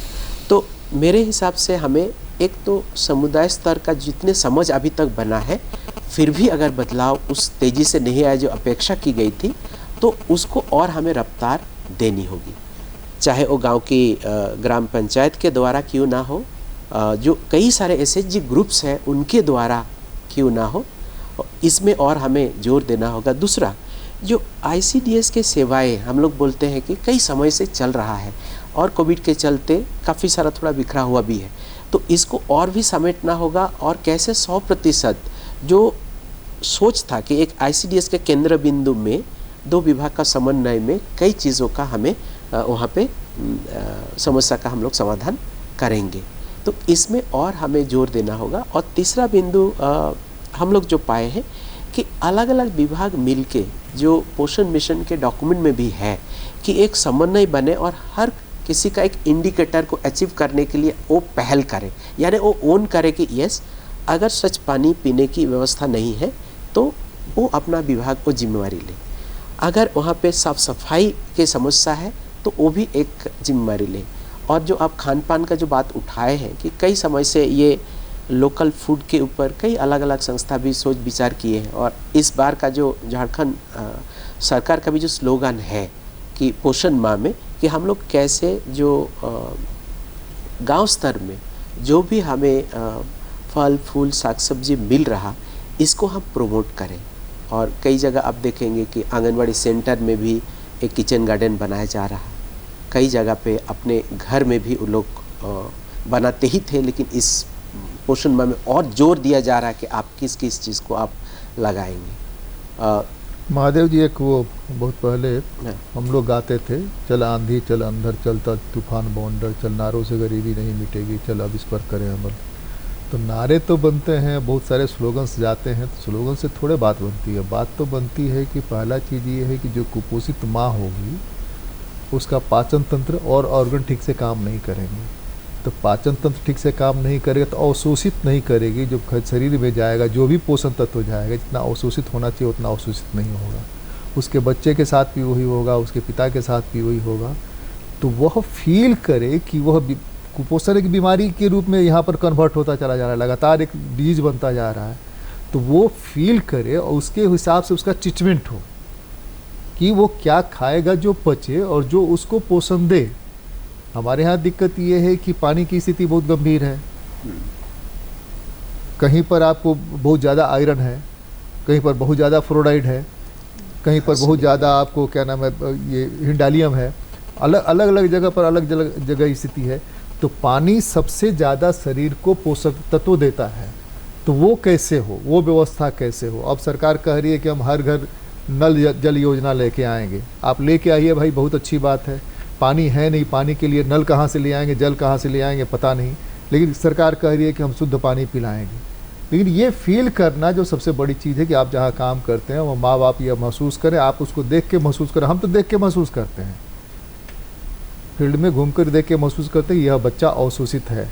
तो मेरे हिसाब से हमें एक तो समुदाय स्तर का जितने समझ अभी तक बना है, फिर भी अगर बदलाव उस तेज़ी से नहीं आया जो अपेक्षा की गई थी, तो उसको और हमें रफ्तार देनी होगी। चाहे वो गांव की ग्राम पंचायत के द्वारा क्यों ना हो, जो कई सारे SHG ग्रुप्स हैं उनके द्वारा क्यों ना हो, इसमें और हमें जोर देना होगा। दूसरा, जो ICDS के सेवाएं हम लोग बोलते हैं कि कई समय से चल रहा है और कोविड के चलते काफ़ी सारा थोड़ा बिखरा हुआ भी है, तो इसको और भी समेटना होगा। और कैसे 100% जो सोच था कि एक ICDS के केंद्र बिंदु में 2 विभाग का समन्वय में कई चीज़ों का हमें वहाँ पे समस्या का हम लोग समाधान करेंगे, तो इसमें और हमें जोर देना होगा। और तीसरा बिंदु हम लोग जो पाए हैं कि अलग अलग विभाग मिलके जो पोषण मिशन के डॉक्यूमेंट में भी है कि एक समन्वय बने और हर किसी का एक इंडिकेटर को अचीव करने के लिए वो पहल करे, यानी वो ओन करे कि यस अगर स्वच्छ पानी पीने की व्यवस्था नहीं है तो वो अपना विभाग को जिम्मेवारी ले, अगर वहाँ पे साफ सफाई की समस्या है तो वो भी एक जिम्मेवारी ले। और जो आप खान पान का जो बात उठाए हैं कि कई समय से ये लोकल फूड के ऊपर कई अलग अलग संस्था भी सोच विचार किए हैं, और इस बार का जो झारखंड सरकार का भी जो स्लोगन है कि पोषण माह में कि हम लोग कैसे जो गांव स्तर में जो भी हमें फल फूल साग सब्जी मिल रहा इसको हम प्रोमोट करें। और कई जगह आप देखेंगे कि आंगनवाड़ी सेंटर में भी एक किचन गार्डन बनाया जा रहा, कई जगह पे अपने घर में भी वो लोग बनाते ही थे, लेकिन इस पोषण माह में और जोर दिया जा रहा है कि आप किस किस चीज़ को आप लगाएंगे। महादेव जी एक वो बहुत पहले हम लोग गाते थे, चल आंधी चल अंधर चलता तूफान बवंडर, चल नारों से गरीबी नहीं मिटेगी, चल अब इस पर करें अमल। तो नारे तो बनते हैं, बहुत सारे स्लोगन्स जाते हैं, तो स्लोगन से थोड़े बात बनती है। बात तो बनती है कि पहला चीज़ ये है कि जो कुपोषित माँ होगी उसका पाचन तंत्र और ऑर्गन ठीक से काम नहीं करेंगे। तो पाचन तंत्र ठीक से काम नहीं करेगा तो अवशोषित नहीं करेगी, जो शरीर में जाएगा जो भी पोषण तत्व जाएगा जितना अवशोषित होना चाहिए उतना अवशोषित नहीं होगा। उसके बच्चे के साथ भी वही होगा, उसके पिता के साथ भी वही होगा। तो वह फील करे कि वह कुपोषण एक बीमारी के रूप में यहाँ पर कन्वर्ट होता चला जा रहा है, लगातार एक डिजीज बनता जा रहा है। तो वो फील करे और उसके हिसाब से उसका ट्रीटमेंट हो कि वो क्या खाएगा जो पचे और जो उसको पोषण दे। हमारे यहाँ दिक्कत ये है कि पानी की स्थिति बहुत गंभीर है, कहीं पर आपको बहुत ज़्यादा आयरन है, कहीं पर बहुत ज़्यादा फ्लोराइड है, कहीं पर बहुत ज़्यादा आपको क्या नाम है ये हिंडालियम है, अलग अलग जगह पर अलग जगह स्थिति है। तो पानी सबसे ज़्यादा शरीर को पोषक तत्व देता है, तो वो कैसे हो, वो व्यवस्था कैसे हो। अब सरकार कह रही है कि हम हर घर नल जल योजना लेके आएंगे। आप लेके आइए भाई, बहुत अच्छी बात है। पानी है नहीं, पानी के लिए नल कहाँ से ले आएंगे, जल कहाँ से ले आएंगे पता नहीं, लेकिन सरकार कह रही है कि हम शुद्ध पानी पिलाएंगे। लेकिन ये फील करना जो सबसे बड़ी चीज़ है कि आप जहाँ काम करते हैं वो माँ बाप यह महसूस करें, आप उसको देख के महसूस करें। हम तो देख के महसूस करते हैं, फील्ड में घूमकर देख के महसूस करते हैं यह बच्चा अवशोषित है।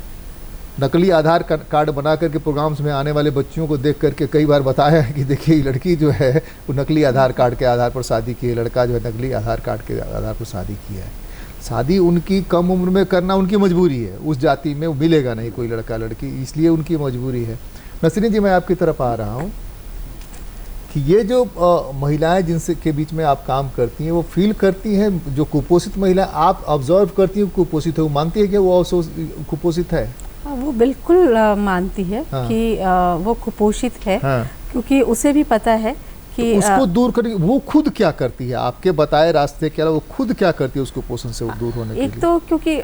नकली आधार कार्ड बना करके प्रोग्राम्स में आने वाले बच्चियों को देख करके कई बार बताया है कि देखिए ये लड़की जो है वो नकली आधार कार्ड के आधार पर शादी की है, लड़का जो है नकली आधार कार्ड के आधार पर शादी किया है। शादी उनकी कम उम्र में करना उनकी मजबूरी है, उस जाति में मिलेगा नहीं कोई लड़का लड़की, इसलिए उनकी मजबूरी है। नसरीन जी, मैं आपकी तरफ आ रहा हूँ कि ये जो महिलाएं जिनसे के बीच में आप काम करती हैं वो फील करती हैं, जो कुपोषित महिला आप ऑब्जर्व करती हैं कुपोषित है, वो मानती है कि वो कुपोषित है? हाँ, वो बिल्कुल मानती है कि वो कुपोषित है। क्योंकि उसे भी पता है कि तो उसको दूर करने वो खुद क्या करती है, आपके बताए रास्ते के अलावा वो खुद क्या करती है उसको पोषण से दूर होने के लिए? एक तो क्योंकि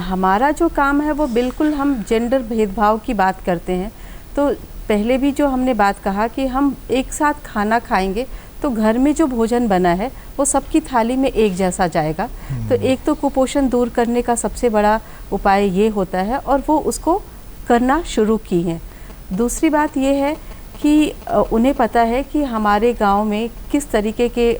हमारा जो काम है वो बिल्कुल हम जेंडर भेदभाव की बात करते हैं। तो पहले भी जो हमने बात कहा कि हम एक साथ खाना खाएंगे तो घर में जो भोजन बना है वो सबकी थाली में एक जैसा जाएगा। तो एक तो कुपोषण दूर करने का सबसे बड़ा उपाय ये होता है और वो उसको करना शुरू की हैं। दूसरी बात ये है कि उन्हें पता है कि हमारे गांव में किस तरीके के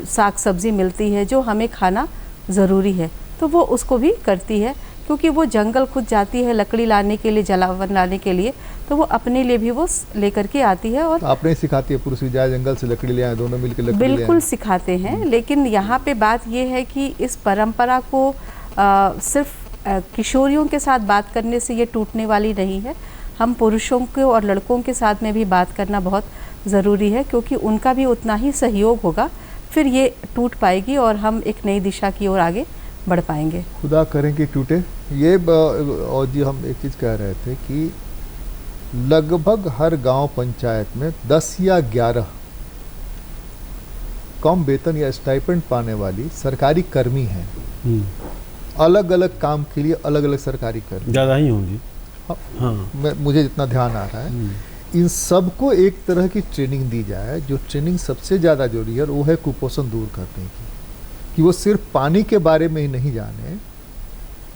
साग सब्ज़ी मिलती है जो हमें खाना ज़रूरी है, तो वो उसको भी करती है। क्योंकि वो जंगल खुद जाती है लकड़ी लाने के लिए, जलावन लाने के लिए, तो वो अपने लिए भी वो लेकर के आती है। और आपने सिखाती है पुरुष भी जाए जंगल से लकड़ी ले आए, दोनों मिलकर लकड़ी ले आए? बिल्कुल सिखाते हैं, लेकिन यहाँ पे बात ये है कि इस परंपरा को सिर्फ किशोरियों के साथ बात करने से ये टूटने वाली नहीं है। हम पुरुषों के और लड़कों के साथ में भी बात करना बहुत ज़रूरी है, क्योंकि उनका भी उतना ही सहयोग होगा, फिर ये टूट पाएगी और हम एक नई दिशा की ओर आगे बढ़ पाएंगे। खुदा करें कि टूटे। ये और जी हम एक चीज़ कह रहे थे कि लगभग हर गांव पंचायत में 10 या 11 कम वेतन या स्टाइपेंड पाने वाली सरकारी कर्मी हैं। अलग अलग काम के लिए अलग अलग सरकारी कर्मी, ज़्यादा ही होंगी। हाँ, मुझे जितना ध्यान आ रहा है, इन सबको एक तरह की ट्रेनिंग दी जाए। जो ट्रेनिंग सबसे ज़्यादा जरूरी है वो है कुपोषण दूर करने की, कि वो सिर्फ पानी के बारे में ही नहीं जाने,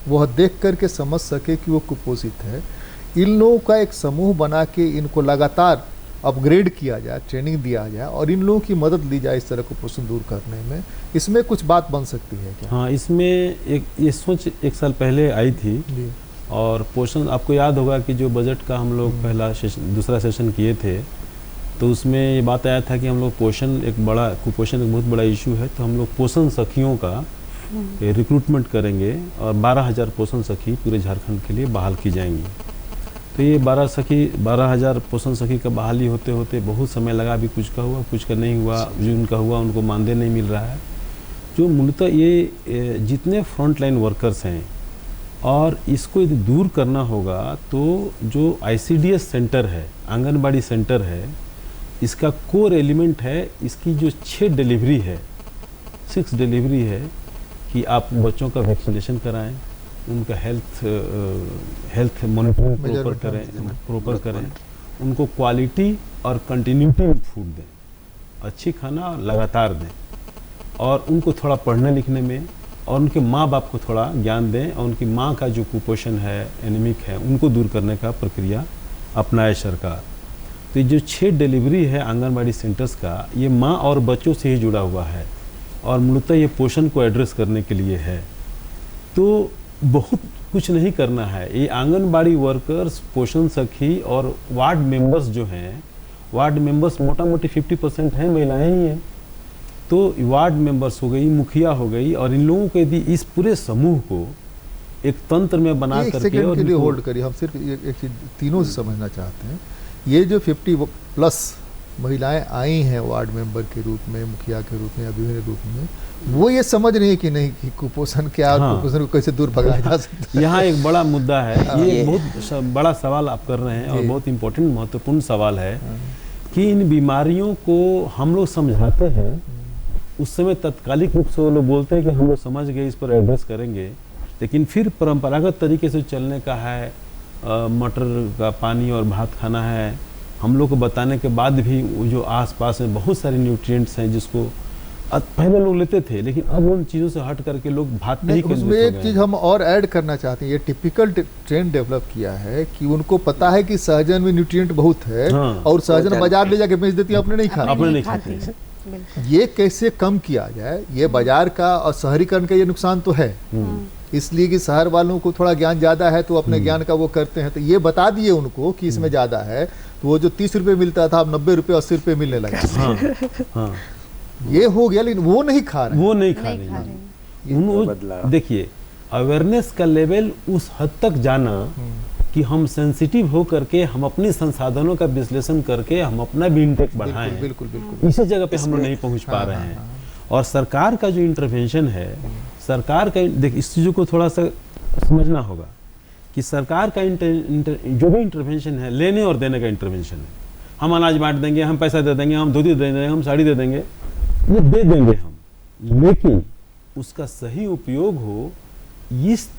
वह देख करके समझ सके कि वो कुपोषित है। इन लोगों का एक समूह बना के इनको लगातार अपग्रेड किया जाए, ट्रेनिंग दिया जाए और इन लोगों की मदद ली जाए इस तरह कुपोषण दूर करने में, इसमें कुछ बात बन सकती है क्या? हाँ, इसमें एक ये सोच 1 साल पहले आई थी जी। और पोषण, आपको याद होगा कि जो बजट का हम लोग दूसरा सेशन किए थे तो उसमें ये बात आया था कि हम लोग कुपोषण एक बहुत बड़ा इशू है, तो हम लोग पोषण सखियों का रिक्रूटमेंट करेंगे और 12,000 पोषण सखी पूरे झारखंड के लिए बहाल की जाएंगी। तो ये 12,000 पोषण सखी का बहाली होते होते बहुत समय लगा, भी कुछ का हुआ कुछ का नहीं हुआ, जो उनका हुआ उनको मानदेय नहीं मिल रहा है। जो मूलतः ये जितने फ्रंट लाइन वर्कर्स हैं और इसको यदि दूर करना होगा तो जो ICDS सेंटर है, आंगनबाड़ी सेंटर है, इसका कोर एलिमेंट है, इसकी जो 6 डिलीवरी है कि आप बच्चों का वैक्सीनेशन कराएं, उनका हेल्थ मॉनिटरिंग प्रॉपर करें, उनको क्वालिटी और कंटिन्यूटी में फूड दें, अच्छी खाना और लगातार दें, और उनको थोड़ा पढ़ने लिखने में और उनके माँ बाप को थोड़ा ज्ञान दें, और उनकी माँ का जो कुपोषण है, एनीमिक है, उनको दूर करने का प्रक्रिया अपनाए सरकार। तो ये जो 6 डिलीवरी है आंगनबाड़ी सेंटर्स का, ये माँ और बच्चों से ही जुड़ा हुआ है और मूलतः ये पोषण को एड्रेस करने के लिए है। तो बहुत कुछ नहीं करना है, ये आंगनबाड़ी वर्कर्स, पोषण सखी और वार्ड मेंबर्स जो हैं, वार्ड मेंबर्स मोटा मोटी 50% हैं महिलाएं ही हैं। तो वार्ड मेंबर्स हो गई, मुखिया हो गई, और इन लोगों को यदि इस पूरे समूह को एक तंत्र में बना करके, एक सेकंड के लिए होल्ड करिए, हम सिर्फ एक चीज तीनों से समझना चाहते हैं। ये जो 50+ महिलाएं आई हैं वार्ड मेंबर के रूप में, मुखिया के रूप में या विभिन्न रूप में, वो ये समझ रही है कि नहीं कि कुपोषण क्या, हाँ, कुपोषण को कैसे दूर भगाया जा सकता है। यहाँ एक बड़ा मुद्दा है, ये बहुत बड़ा सवाल आप कर रहे हैं और बहुत इम्पोर्टेंट महत्वपूर्ण सवाल है कि इन बीमारियों को हम लोग समझाते हैं, उस समय तत्कालिक रूप से वो लोग बोलते हैं कि हम लोग समझ गए, इस पर एड्रेस करेंगे, लेकिन फिर परंपरागत तरीके से चलने का है, मटर का पानी और भात खाना है, हम लोग को बताने के बाद भी वो जो आसपास में बहुत सारे न्यूट्रिएंट्स हैं जिसको पहले लोग लेते थे, लेकिन अब उन चीज़ों से हट करके लोग भात नहीं करते। उसमें एक चीज़ हम और ऐड करना चाहते हैं, ये टिपिकल ट्रेंड डेवलप किया है कि उनको पता है कि सहजन में न्यूट्रिएंट बहुत है, हाँ, और सहजन बाजार ले जाके बेच देती है, अपने नहीं खाते। ये कैसे कम किया जाए, ये बाजार का और शहरीकरण का ये नुकसान तो है, इसलिए कि शहर वालों को थोड़ा ज्ञान ज़्यादा है तो अपने ज्ञान का वो करते हैं, तो ये बता दिए उनको कि इसमें ज़्यादा है, तो वो जो 30 रुपये मिलता था अब 90 रुपये 80 रुपये मिलने लगा। हाँ, हाँ। ये हो गया, लेकिन वो नहीं खा रहे। देखिए, अवेयरनेस का लेवल उस हद तक जाना कि हम सेंसिटिव हो करके हम अपने संसाधनों का विश्लेषण करके हम अपना भी इंटेक बढ़ाएं, बिल्कुल इसी जगह पे हम लोग नहीं पहुंच पा रहे हैं। और सरकार का जो इंटरवेंशन है, सरकार का देख, इस चीज़ों को थोड़ा सा समझना होगा कि सरकार का जो भी इंटरवेंशन है, लेने और देने का इंटरवेंशन है। हम अनाज बांट देंगे, हम पैसा दे देंगे, हम धोती दे देंगे, हम साड़ी दे देंगे, ये दे देंगे हम, लेकिन उसका सही उपयोग हो, इस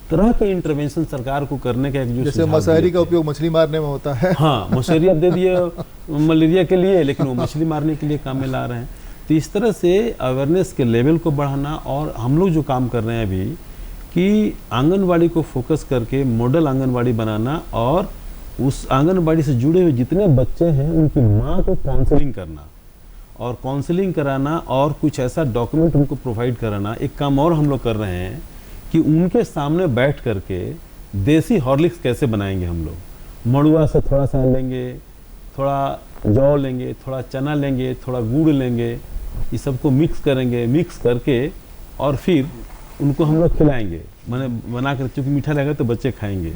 तरह के इंटरवेंशन सरकार को करने का एक जो जैसे मशहरी का उपयोग मछली मारने में होता है। हाँ, मशहरी अब दे दिए मलेरिया के लिए, लेकिन वो मछली मारने के लिए काम में ला रहे हैं। तो इस तरह से अवेयरनेस के लेवल को बढ़ाना, और हम लोग जो काम कर रहे हैं अभी कि आंगनवाड़ी को फोकस करके मॉडल आंगनवाड़ी बनाना, और उस आंगनवाड़ी से जुड़े हुए जितने बच्चे हैं उनकी माँ को काउंसलिंग करना और काउंसलिंग कराना, और कुछ ऐसा डॉक्यूमेंट उनको प्रोवाइड कराना। एक काम और हम लोग कर रहे हैं कि उनके सामने बैठ करके देसी हॉर्लिक्स कैसे बनाएंगे हम लोग। मड़ुआ से थोड़ा सा लेंगे, थोड़ा जौ लेंगे, थोड़ा चना लेंगे, थोड़ा गुड़ लेंगे, ये सबको मिक्स करेंगे, मिक्स करके और फिर उनको हम लोग खिलाएंगे, मैंने बना कर, चूँकि मीठा लगेगा तो बच्चे खाएंगे।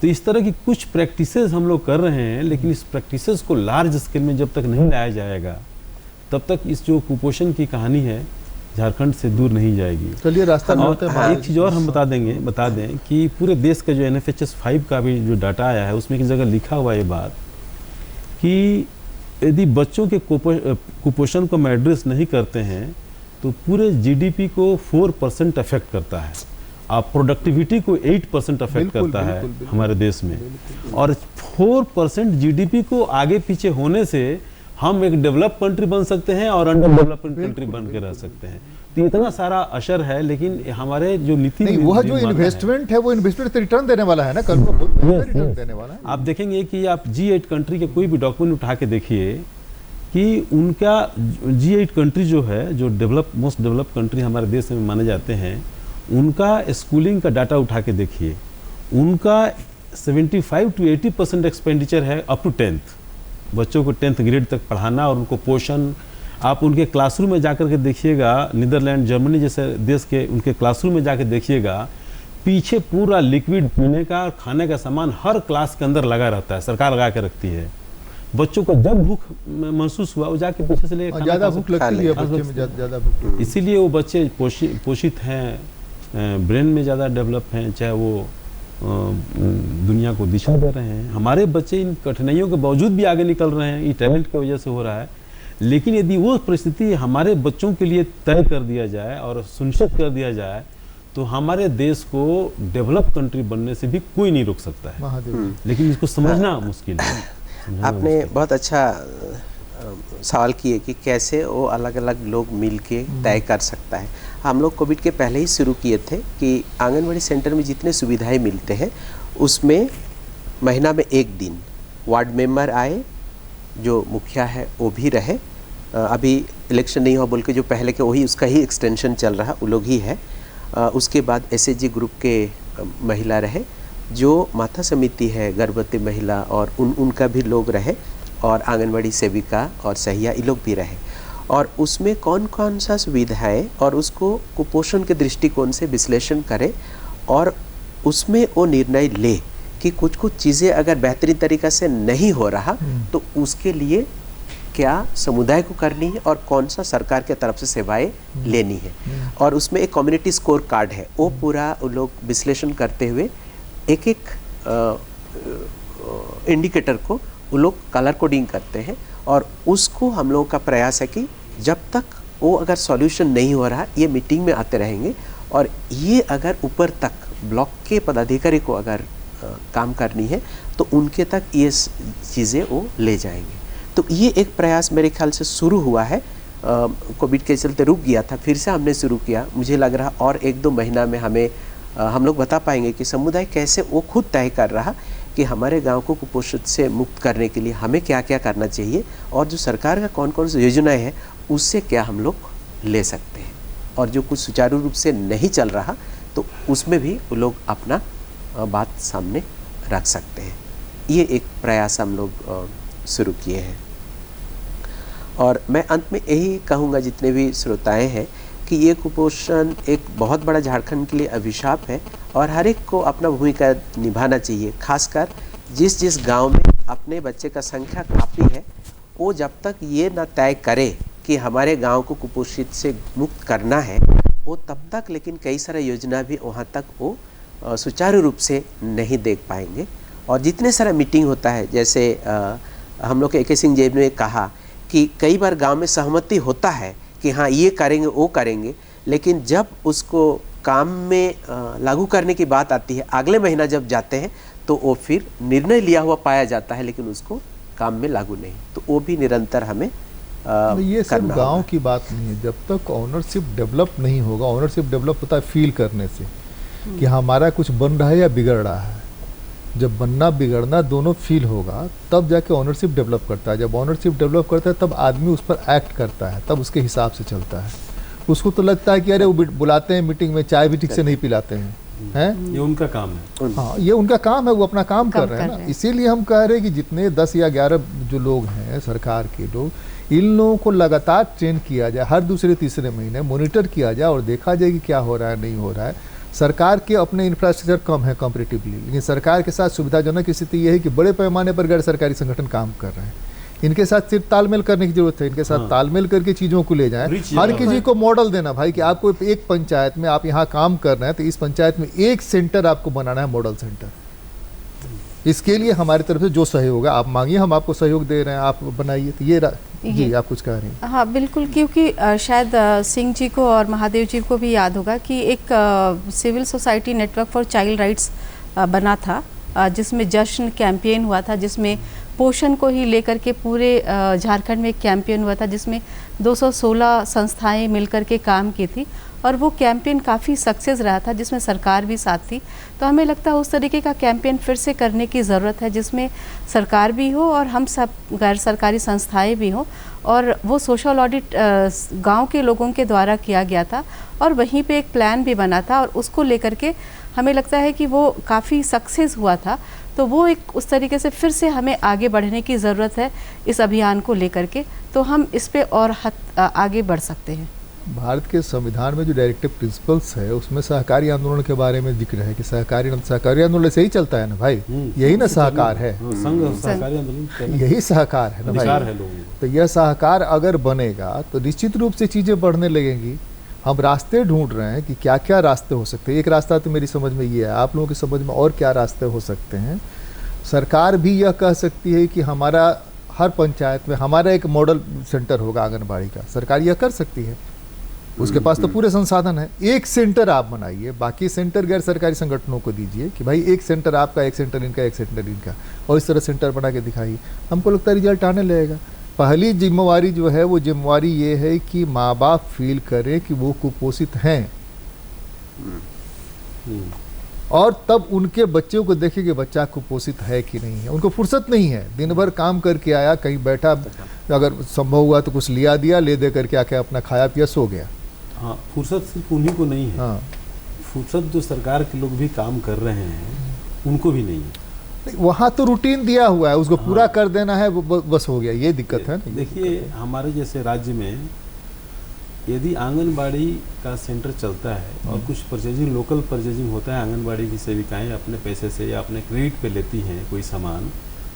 तो इस तरह की कुछ प्रैक्टिसेस हम लोग कर रहे हैं, लेकिन इस प्रैक्टिसेस को लार्ज स्केल में जब तक नहीं लाया जाएगा तब तक इस जो कुपोषण की कहानी है झारखंड से दूर नहीं जाएगी। चलिए रास्ता एक चीज़ और हम बता दें कि पूरे देश का जो NFHS 5 का भी जो डाटा आया है उसमें एक जगह लिखा हुआ ये बात कि यदि बच्चों के कुपोषण को हम एड्रेस नहीं करते हैं तो पूरे GDP को 4% अफेक्ट करता है, आप प्रोडक्टिविटी को 8% अफेक्ट करता है हमारे देश में, और 4% GDP को आगे पीछे होने से हम एक डेवलप कंट्री बन सकते हैं और अंडर डेवलपमेंट कंट्री बन के रह सकते हैं। तो इतना सारा असर है, लेकिन हमारे जो नीति नहीं, वह जो इन्वेस्टमेंट है वो इन्वेस्टमेंट रिटर्न देने वाला है ना, कल को रिटर्न देने वाला है। आप देखेंगे कि आप G8 कंट्री के कोई भी डॉक्यूमेंट उठा के देखिए कि उनका G8 कंट्री जो है, जो मोस्ट डेवलप कंट्री हमारे देश में माने जाते हैं, उनका स्कूलिंग का डाटा उठा के देखिए, उनका 75 to 80% एक्सपेंडिचर है अप टू 10th, बच्चों को 10th ग्रेड तक पढ़ाना और उनको पोषण। आप उनके क्लासरूम में जाकर के देखिएगा, नीदरलैंड, जर्मनी जैसे देश के उनके क्लासरूम में जाकर देखिएगा, पीछे पूरा लिक्विड पीने का और खाने का सामान हर क्लास के अंदर लगा रहता है, सरकार लगा के रखती है। बच्चों को जब भूख महसूस हुआ वो जाके पीछे से ले ज़्यादा भूख लगती है बच्चे में, ज़्यादा भूख, इसीलिए वो बच्चे पोषित हैं, ब्रेन में ज़्यादा डेवलप हैं, चाहे वो दुनिया को दिशा दे रहे हैं। हमारे बच्चे इन कठिनाइयों के बावजूद भी आगे निकल रहे हैं, ये टैलेंट की वजह से हो रहा है। लेकिन यदि वो परिस्थिति हमारे बच्चों के लिए तय कर दिया जाए और सुनिश्चित कर दिया जाए तो हमारे देश को डेवलप कंट्री बनने से भी कोई नहीं रोक सकता है। लेकिन इसको समझना मुश्किल है। आपने बहुत अच्छा सवाल किए कि कैसे वो अलग अलग लोग मिल के तय कर सकता है। हम लोग कोविड के पहले ही शुरू किए थे कि आंगनबाड़ी सेंटर में जितने सुविधाएं मिलते हैं उसमें महीना में एक दिन वार्ड मेंबर आए, जो मुखिया है वो भी रहे। अभी इलेक्शन नहीं हुआ बोल के जो पहले के वही उसका ही एक्सटेंशन चल रहा, वो लोग ही है। उसके बाद SHG ग्रुप के महिला रहे, जो माता समिति है गर्भवती महिला और उनका भी लोग रहे, और आंगनबाड़ी सेविका और सहिया ये लोग भी रहे। और उसमें कौन कौन सा सुविधा है और उसको कुपोषण के दृष्टिकोण से विश्लेषण करे और उसमें वो निर्णय ले कि कुछ कुछ चीज़ें अगर बेहतरीन तरीक़ा से नहीं हो रहा तो उसके लिए क्या समुदाय को करनी है और कौन सा सरकार के तरफ से सेवाएं लेनी है। और उसमें एक कम्युनिटी स्कोर कार्ड है, वो पूरा वो लोग विश्लेषण करते हुए एक एक इंडिकेटर को वो लोग कलर कोडिंग करते हैं। और उसको हम लोगों का प्रयास है कि जब तक वो अगर सॉल्यूशन नहीं हो रहा, ये मीटिंग में आते रहेंगे और ये अगर ऊपर तक ब्लॉक के पदाधिकारी को अगर काम करनी है तो उनके तक ये चीज़ें वो ले जाएंगे। तो ये एक प्रयास मेरे ख्याल से शुरू हुआ है, कोविड के चलते रुक गया था, फिर से हमने शुरू किया। मुझे लग रहा और 1-2 महीना में हमें हम लोग बता पाएंगे कि समुदाय कैसे वो खुद तय कर रहा कि हमारे गांव को कुपोषण से मुक्त करने के लिए हमें क्या क्या करना चाहिए और जो सरकार का कौन कौन सी योजनाएं हैं उससे क्या हम लोग ले सकते हैं, और जो कुछ सुचारू रूप से नहीं चल रहा तो उसमें भी वो लोग अपना बात सामने रख सकते हैं। ये एक प्रयास हम लोग शुरू किए हैं। और मैं अंत में यही कहूँगा जितने भी श्रोताएं हैं कि ये कुपोषण एक बहुत बड़ा झारखंड के लिए अभिशाप है और हर एक को अपना भूमिका निभाना चाहिए। खासकर जिस जिस गांव में अपने बच्चे का संख्या काफ़ी है, वो जब तक ये ना तय करे कि हमारे गांव को कुपोषित से मुक्त करना है, वो तब तक लेकिन कई सारे योजना भी वहाँ तक वो सुचारू रूप से नहीं देख पाएंगे। और जितने सारा मीटिंग होता है, जैसे हम लोग के AK सिंह जेब ने कहा कि कई बार गांव में सहमति होता है कि हाँ ये करेंगे वो करेंगे, लेकिन जब उसको काम में लागू करने की बात आती है, अगले महीना जब जाते हैं तो वो फिर निर्णय लिया हुआ पाया जाता है लेकिन उसको काम में लागू नहीं। तो वो भी निरंतर हमें ये सिर्फ गांव की बात नहीं है। जब तक ओनरशिप डेवलप नहीं होगा, ओनरशिप डेवलप होता है फील करने से कि हमारा कुछ बन रहा है या बिगड़ रहा है। जब बनना बिगड़ना दोनों फील होगा तब जाके ओनरशिप डेवलप करता है। जब ओनरशिप डेवलप करता है तब आदमी उस पर एक्ट करता है, तब उसके हिसाब से चलता है। उसको तो लगता है कि अरे वो बुलाते हैं मीटिंग में, चाय भी ठीक से नहीं पिलाते हैं, ये उनका काम है। हाँ, ये उनका काम है, वो अपना काम कर रहे हैं ना। इसीलिए हम कह रहे हैं कि जितने 10 या 11 जो लोग हैं सरकार के लोग, इन लोगों को लगातार ट्रेन किया जाए, हर दूसरे तीसरे महीने मॉनिटर किया जाए और देखा जाए कि क्या हो रहा है नहीं हो रहा है। सरकार के अपने इंफ्रास्ट्रक्चर कम है कंपैरेटिवली, लेकिन सरकार के साथ सुविधाजनक स्थिति यह है कि बड़े पैमाने पर गैर सरकारी संगठन काम कर रहे हैं। इनके साथ सिर्फ तालमेल करने की जरूरत है, इनके साथ तालमेल करके चीज़ों को ले जाएं। हर किसी को मॉडल देना भाई कि आपको एक पंचायत में आप यहाँ काम कर रहे हैं तो इस पंचायत में एक सेंटर आपको बनाना है, मॉडल सेंटर। इसके लिए हमारी तरफ से जो सहयोग है आप मांगिए, हम आपको सहयोग दे रहे हैं, आप बनाइए। तो ये जी आप कुछ कह रहे हैं। हाँ बिल्कुल, क्योंकि शायद सिंह जी को और महादेव जी को भी याद होगा कि एक civil society network for child rights बना था, जिसमें जश्न कैंपेन हुआ था, जिसमें पोषण को ही लेकर के पूरे झारखंड में एक कैंपेन हुआ था जिसमें 216 संस्थाएं मिलकर के काम की थी और वो कैंपेन काफ़ी सक्सेस रहा था जिसमें सरकार भी साथ थी। तो हमें लगता है उस तरीके का कैंपेन फिर से करने की ज़रूरत है जिसमें सरकार भी हो और हम सब गैर सरकारी संस्थाएं भी हों। और वो सोशल ऑडिट गांव के लोगों के द्वारा किया गया था और वहीं पे एक प्लान भी बना था और उसको लेकर के हमें लगता है कि वो काफ़ी सक्सेस हुआ था। तो वो एक उस तरीके से फिर से हमें आगे बढ़ने की ज़रूरत है इस अभियान को लेकर के, तो हम इस पे और आगे बढ़ सकते हैं। भारत के संविधान में जो डायरेक्टिव प्रिंसिपल्स है उसमें सहकारी आंदोलन के बारे में जिक्र है कि सहकारी आंदोलन से ही चलता है ना भाई, यही ना सहकार है, सहकारी आंदोलन यही सहकार है ना भाई। तो यह सहकार अगर बनेगा तो निश्चित रूप से चीज़ें बढ़ने लगेंगी। हम रास्ते ढूंढ रहे हैं कि क्या क्या रास्ते हो सकते हैं। एक रास्ता तो मेरी समझ में ये है, आप लोगों की समझ में और क्या रास्ते हो सकते हैं। सरकार भी यह कह सकती है कि हमारा हर पंचायत में हमारा एक मॉडल सेंटर होगा आंगनबाड़ी का, सरकार यह कर सकती है, उसके पास तो पूरे संसाधन है। एक सेंटर आप बनाइए, बाकी सेंटर गैर सरकारी संगठनों को दीजिए कि भाई एक सेंटर आपका, एक सेंटर इनका, एक सेंटर इनका, और इस तरह सेंटर बना के दिखाइए। हमको लगता है रिजल्ट आने लगेगा। पहली जिम्मेवारी जो है वो जिम्मेवारी ये है कि माँ बाप फील करें कि वो कुपोषित हैं और तब उनके बच्चों को देखें कि बच्चा कुपोषित है कि नहीं है। उनको फुर्सत नहीं है, दिन भर काम करके आया, कहीं बैठा, अगर संभव हुआ तो कुछ लिया दिया, ले दे करके आके अपना खाया पिया सो गया। हाँ, फुर्सत सिर्फ उन्हीं को नहीं है। हाँ, फुर्सत जो सरकार के लोग भी काम कर रहे हैं उनको भी नहीं है। वहाँ तो रूटीन दिया हुआ है, उसको पूरा कर देना है, बस हो गया। ये दिक्कत है। देखिए हमारे जैसे राज्य में यदि आंगनबाड़ी का सेंटर चलता है और कुछ परचेजिंग, लोकल परचेजिंग होता है, आंगनबाड़ी की सेविकाएं अपने पैसे से या अपने क्रेडिट पे लेती हैं कोई सामान,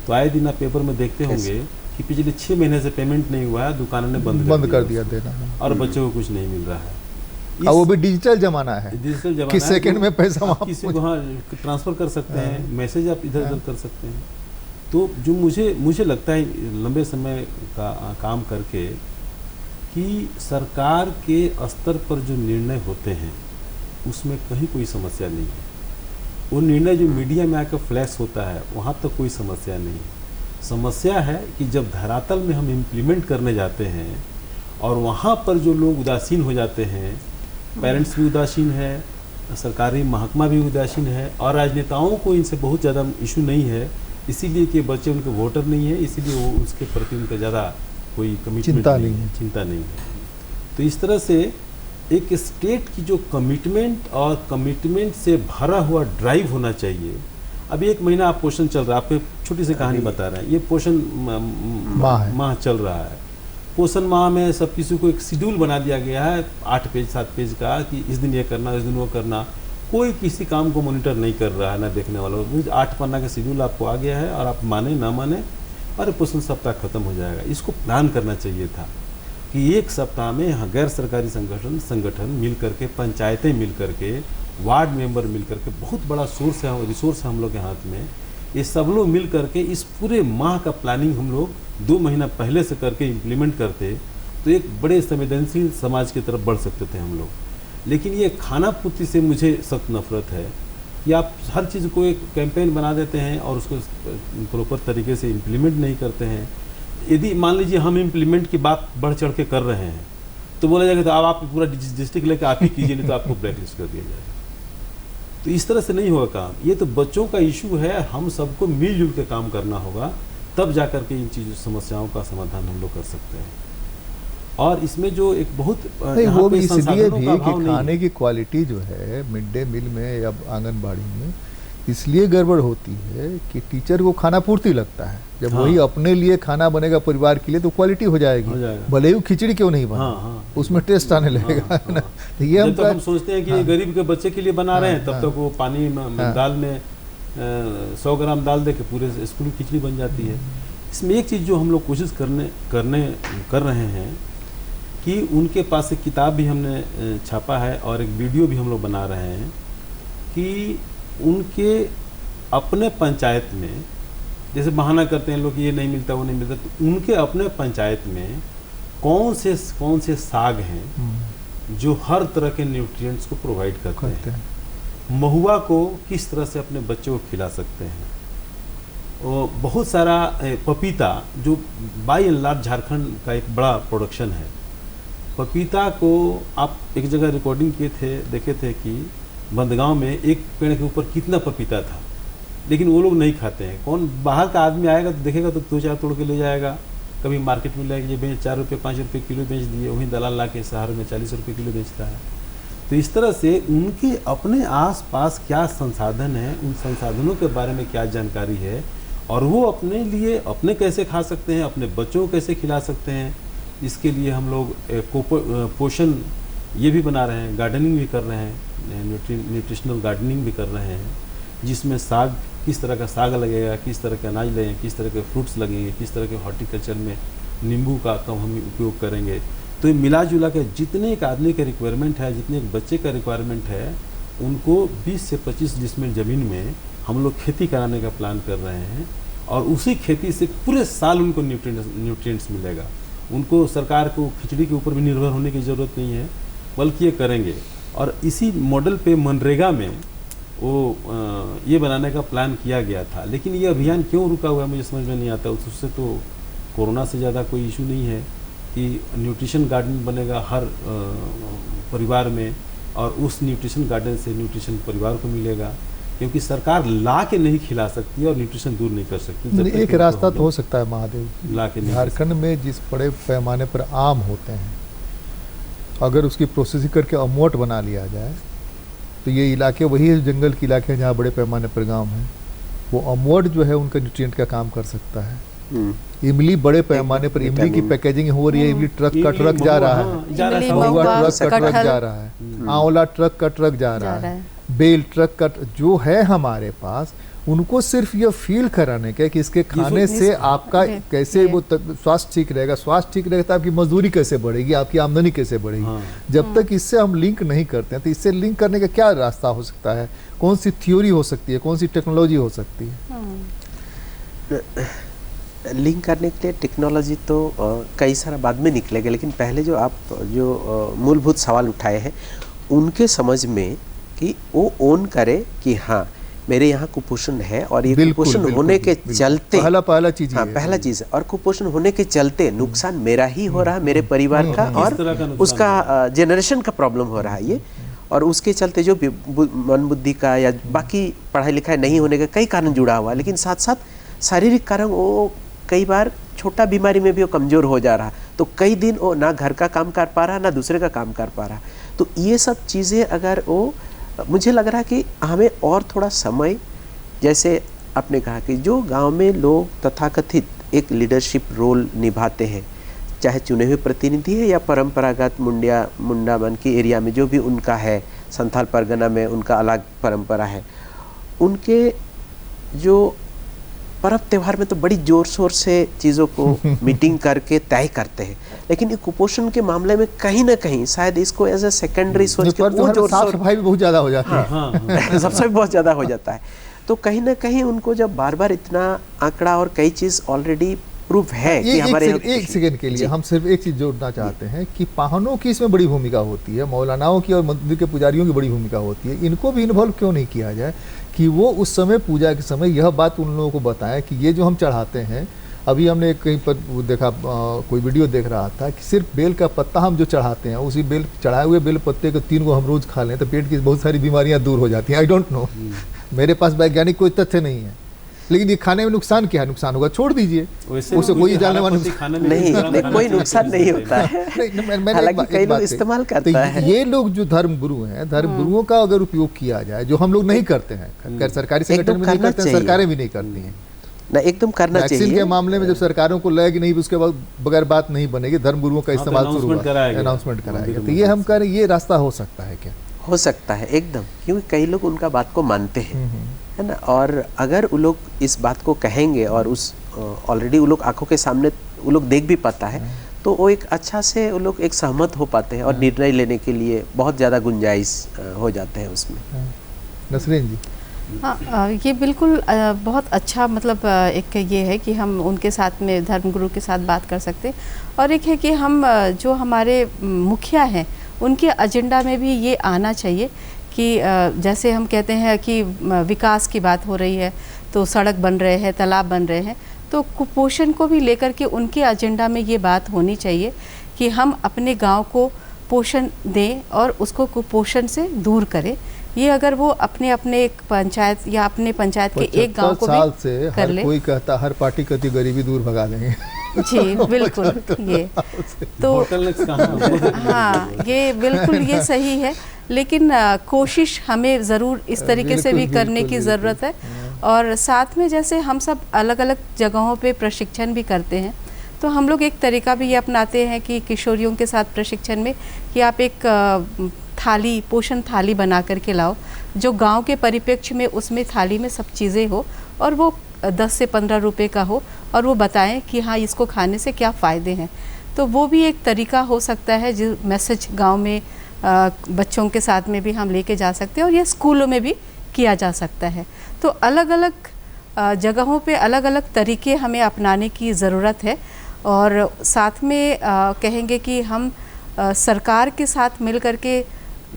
तो आए दिन आप पेपर में देखते होंगे कि पिछले 6 महीने से पेमेंट नहीं हुआ है, दुकानों ने बंद कर दिया देना और बच्चों को कुछ नहीं मिल रहा है। वो भी डिजिटल जमाना है, डिजिटल जमाना, किस सेकंड में पैसा आप किसी को हाँ ट्रांसफ़र कर सकते हैं, मैसेज आप इधर उधर कर सकते हैं। तो जो मुझे लगता है लंबे समय का काम करके कि सरकार के स्तर पर जो निर्णय होते हैं उसमें कहीं कोई समस्या नहीं है। वो निर्णय जो मीडिया में आकर फ्लैश होता है वहाँ तक कोई समस्या नहीं है। समस्या है कि जब धरातल में हम इम्प्लीमेंट करने जाते हैं और वहाँ पर जो लोग उदासीन हो जाते हैं, पेरेंट्स भी उदासीन है, सरकारी महकमा भी उदासीन है और राजनेताओं को इनसे बहुत ज़्यादा इशू नहीं है, इसीलिए कि बच्चे उनके वोटर नहीं है, इसीलिए वो उसके प्रति उनका ज़्यादा कोई कमिटमेंट चिंता नहीं है। तो इस तरह से एक स्टेट की जो कमिटमेंट और कमिटमेंट से भरा हुआ ड्राइव होना चाहिए। अभी 1 महीना आप पोषण चल रहा है, आपको छोटी सी कहानी बता रहे हैं, ये पोषण माह चल रहा है। पोषण माह में सब किसी को एक शेड्यूल बना दिया गया है 8 पेज 7 पेज का कि इस दिन ये करना, इस दिन वो करना। कोई किसी काम को मॉनिटर नहीं कर रहा है, ना देखने वालों को। 8 पन्ना का शेड्यूल आपको आ गया है और आप माने ना माने और पोषण सप्ताह खत्म हो जाएगा। इसको प्लान करना चाहिए था कि 1 सप्ताह में गैर सरकारी संगठन मिल करके, पंचायतें मिल करके, वार्ड मेंबर मिल करके, बहुत बड़ा सोर्स है, रिसोर्स है हम लोग के हाथ में, ये सब लोग मिल करके इस पूरे माह का प्लानिंग हम लोग 2 महीना पहले से करके इम्प्लीमेंट करते तो एक बड़े संवेदनशील समाज की तरफ बढ़ सकते थे हम लोग। लेकिन ये खाना पूर्ति से मुझे सख्त नफरत है कि आप हर चीज़ को एक कैंपेन बना देते हैं और उसको प्रॉपर तरीके से इम्प्लीमेंट नहीं करते हैं। यदि मान लीजिए हम इम्प्लीमेंट की बात बढ़ चढ़ के कर रहे हैं तो बोला जाएगा तो अब आप पूरा डिस्ट्रिक्ट लेकर आप ही कीजिए, नहीं तो आपको ब्लैक लिस्ट कर दिया जाएगा। तो इस तरह से नहीं होगा काम। ये तो बच्चों का इशू है, हम सबको मिलजुल के काम करना होगा, तब जा कर के इन चीज़ों समस्याओं का समाधान हम लोग कर सकते हैं। और इसमें जो एक बहुत वो भी इसलिए भी कि खाने की क्वालिटी जो है मिड डे मील में या आंगनबाड़ी में इसलिए गड़बड़ होती है कि टीचर को खाना पूर्ति लगता है। जब वही अपने लिए खाना बनेगा परिवार के लिए तो क्वालिटी हो जाएगी, भले ही खिचड़ी क्यों नहीं बने, उसमें टेस्ट आने लगेगा। तो ये हम सोचते हैं कि गरीब के बच्चे के लिए बना रहे हैं, तब तक वो पानी दाल में 100 ग्राम दाल दे के पूरे स्कूल की खिचड़ी बन जाती है। इसमें एक चीज़ जो हम लोग कोशिश कर रहे हैं कि उनके पास एक किताब भी हमने छापा है और एक वीडियो भी हम लोग बना रहे हैं कि उनके अपने पंचायत में, जैसे बहाना करते हैं लोग ये नहीं मिलता वो नहीं मिलता, तो उनके अपने पंचायत में कौन से साग हैं जो हर तरह के न्यूट्रिएंट्स को प्रोवाइड करते हैं। महुआ को किस तरह से अपने बच्चों को खिला सकते हैं बहुत सारा पपीता, जो बाई एंड लार्ज झारखंड का एक बड़ा प्रोडक्शन है, पपीता को आप एक जगह रिकॉर्डिंग किए थे, देखे थे कि बंदगांव में एक पेड़ के ऊपर कितना पपीता था, लेकिन वो लोग नहीं खाते हैं। कौन बाहर का आदमी आएगा तो देखेगा तो 2-4 तोड़ के ले जाएगा, कभी मार्केट में लाके ये बेच 4 रुपये 5 रुपये किलो बेच दिए, वहीं दलाल ला के शहर में 40 रुपये किलो बेचता है। तो इस तरह से उनके अपने आसपास क्या संसाधन है, उन संसाधनों के बारे में क्या जानकारी है, और वो अपने लिए अपने कैसे खा सकते हैं, अपने बच्चों को कैसे खिला सकते हैं, इसके लिए हम लोग पोषण ये भी बना रहे हैं, गार्डनिंग भी कर रहे हैं, न्यूट्रिशनल गार्डनिंग भी कर रहे हैं, जिसमें साग, किस तरह का साग लगेगा, किस तरह के अनाज लगेंगे, किस तरह के फ्रूट्स लगेंगे, किस तरह के हॉर्टिकल्चर में नींबू का कब हम उपयोग करेंगे। तो ये मिला जुला के जितने एक आदमी का रिक्वायरमेंट है, जितने एक बच्चे का रिक्वायरमेंट है, उनको 20 से 25 डिसमिल ज़मीन में हम लोग खेती कराने का प्लान कर रहे हैं, और उसी खेती से पूरे साल उनको न्यूट्रिएंट्स मिलेगा। उनको सरकार को खिचड़ी के ऊपर भी निर्भर होने की ज़रूरत नहीं है, बल्कि ये करेंगे। और इसी मॉडल पे मनरेगा में वो ये बनाने का प्लान किया गया था, लेकिन ये अभियान क्यों रुका हुआ है मुझे समझ में नहीं आता। उससे तो कोरोना से ज़्यादा कोई इशू नहीं है कि न्यूट्रिशन गार्डन बनेगा हर परिवार में, और उस न्यूट्रिशन गार्डन से न्यूट्रिशन परिवार को मिलेगा, क्योंकि सरकार ला के नहीं खिला सकती और न्यूट्रिशन दूर नहीं कर सकती। एक रास्ता तो हो सकता है महादेव, ला के झारखंड में जिस बड़े पैमाने पर आम होते हैं, अगर उसकी प्रोसेसिंग करके अमोट बना लिया जाए तो ये इलाके वही जंगल के इलाके हैं जहाँ बड़े पैमाने पर गांव हैं, वो अमोट जो है उनका न्यूट्रिएंट का काम कर सकता है। इमली बड़े पैमाने पर इमली की पैकेजिंग हो रही है, इमली ट्रक का ट्रक जा रहा है, महुआ ट्रक का ट्रक जा रहा है, आंवला ट्रक का ट्रक जा रहा है, बेल ट्रक का जो है हमारे पास, उनको सिर्फ ये फील कराने का कि इसके खाने से आपका कैसे वो स्वास्थ्य ठीक रहेगा, स्वास्थ्य ठीक रहेगा तो आपकी मजदूरी कैसे बढ़ेगी, आपकी आमदनी कैसे बढ़ेगी। जब तक इससे हम लिंक नहीं करते हैं तो इससे लिंक करने का क्या रास्ता हो सकता है, कौन सी थ्योरी हो सकती है, कौन सी टेक्नोलॉजी हो सकती है। लिंक करने के लिए टेक्नोलॉजी तो कई सारा बाद में निकलेगा, लेकिन पहले जो आप जो मूलभूत सवाल उठाए हैं उनके समझ में कि वो ओन करे कि हाँ मेरे यहाँ कुपोषण है, और ये कुपोषण होने के चलते पहला चीज, हाँ पहला चीज़ है, और कुपोषण होने के चलते नुकसान मेरा ही हो रहा है, मेरे परिवार का और उसका जनरेशन का प्रॉब्लम हो रहा है ये, और उसके चलते जो मन बुद्धि का या बाकी पढ़ाई लिखाई नहीं होने का कई कारण जुड़ा हुआ है, लेकिन साथ साथ शारीरिक कारण वो कई बार छोटा बीमारी में भी वो कमज़ोर हो जा रहा, तो कई दिन वो ना घर का काम कर पा रहा ना दूसरे का काम कर पा रहा। तो ये सब चीज़ें अगर वो, मुझे लग रहा है कि हमें और थोड़ा समय, जैसे आपने कहा कि जो गांव में लोग तथाकथित एक लीडरशिप रोल निभाते हैं, चाहे चुने हुए प्रतिनिधि है या परंपरागत मुंडा मन की एरिया में जो भी उनका है, संथाल परगना में उनका अलग परंपरा है, उनके जो पर्व त्यौहार में तो बड़ी जोर शोर से चीज़ों को मीटिंग करके तय करते हैं, लेकिन ये कुपोषण के मामले में कहीं ना कहीं शायद इसको एज ए सेकेंडरी सोच के वो जोर साफ सफाई भी बहुत ज़्यादा हो जाती है, हाँ, सबसे बहुत ज़्यादा हो जाता है। तो कहीं ना कहीं उनको जब बार बार इतना आंकड़ा और कई चीज़ ऑलरेडी प्रूफ है कि हमारे एक सेकंड के लिए हम सिर्फ एक चीज़ जोड़ना चाहते हैं कि पाहनों की इसमें बड़ी भूमिका होती है, मौलानाओं की और मंदिर के पुजारियों की बड़ी भूमिका होती है, इनको भी इन्वॉल्व क्यों नहीं किया जाए कि वो उस समय पूजा के समय यह बात उन लोगों को बताएं कि ये जो हम चढ़ाते हैं, अभी हमने कहीं पर देखा, कोई वीडियो देख रहा था कि सिर्फ बेल का पत्ता हम जो चढ़ाते हैं, उसी बेल चढ़ाए हुए बेल पत्ते को 3 को हम रोज़ खा लें तो पेट की बहुत सारी बीमारियां दूर हो जाती हैं। आई डोंट नो, मेरे पास वैज्ञानिक कोई तथ्य नहीं है, लेकिन ये खाने में नुकसान क्या है, नुकसान होगा छोड़ दीजिए, उसे कोई जानने वाला नहीं, कोई नुकसान नहीं होता है, हालांकि कई लोग इस्तेमाल करते हैं। ये लोग जो धर्म गुरु हैं, धर्म गुरुओं का अगर उपयोग किया जाए, जो हम लोग नहीं करते हैं, सरकारी संगठन में नहीं करते हैं, सरकारें भी नहीं करती हैं ना, एकदम करना चाहिए। वैक्सीन के मामले में जब सरकारों को लगेगी नहीं उसके बाद बगैर बात नहीं बनेगी, धर्म गुरुओं का इस्तेमाल शुरू अनाउंसमेंट कराएगा, तो ये हम करें, ये रास्ता हो सकता है क्या? हो सकता है एकदम, क्योंकि कई लोग उनका बात को मानते हैं, है ना, और अगर वो लोग इस बात को कहेंगे और उस ऑलरेडी वो लोग आंखों के सामने वो लोग देख भी पाता है, तो वो एक अच्छा से वो लोग एक सहमत हो पाते हैं और निर्णय लेने के लिए बहुत ज़्यादा गुंजाइश हो जाते हैं उसमें। नसरीन जी। हाँ, ये बिल्कुल बहुत अच्छा, मतलब एक ये है कि हम उनके साथ में धर्मगुरु के साथ बात कर सकते हैं, और एक है कि हम जो हमारे मुखिया हैं उनके एजेंडा में भी ये आना चाहिए कि जैसे हम कहते हैं कि विकास की बात हो रही है, तो सड़क बन रहे हैं, तालाब बन रहे हैं। तो कुपोषण को भी लेकर के उनके एजेंडा में ये बात होनी चाहिए कि हम अपने गांव को पोषण दें और उसको कुपोषण से दूर करें। ये अगर वो अपने अपने एक पंचायत या अपने पंचायत के एक गांव को साल भी से कर ले। कोई कहता, हर पार्टी कहती गरीबी दूर भगा देंगे। जी बिल्कुल, ये तो हाँ, ये बिल्कुल ये सही है, लेकिन कोशिश हमें ज़रूर इस तरीके से भी करने की ज़रूरत है। और साथ में जैसे हम सब अलग अलग जगहों पे प्रशिक्षण भी करते हैं, तो हम लोग एक तरीका भी ये अपनाते हैं कि किशोरियों के साथ प्रशिक्षण में कि आप एक थाली, पोषण थाली बना करके लाओ, जो गांव के परिप्रेक्ष्य में उसमें थाली में सब चीज़ें हो और वो 10 से 15 रुपए का हो, और वो बताएं कि हाँ इसको खाने से क्या फ़ायदे हैं। तो वो भी एक तरीका हो सकता है जो मैसेज गांव में बच्चों के साथ में भी हम लेके जा सकते हैं, और ये स्कूलों में भी किया जा सकता है। तो अलग अलग जगहों पे अलग अलग तरीके हमें अपनाने की ज़रूरत है। और साथ में कहेंगे कि हम सरकार के साथ मिल करके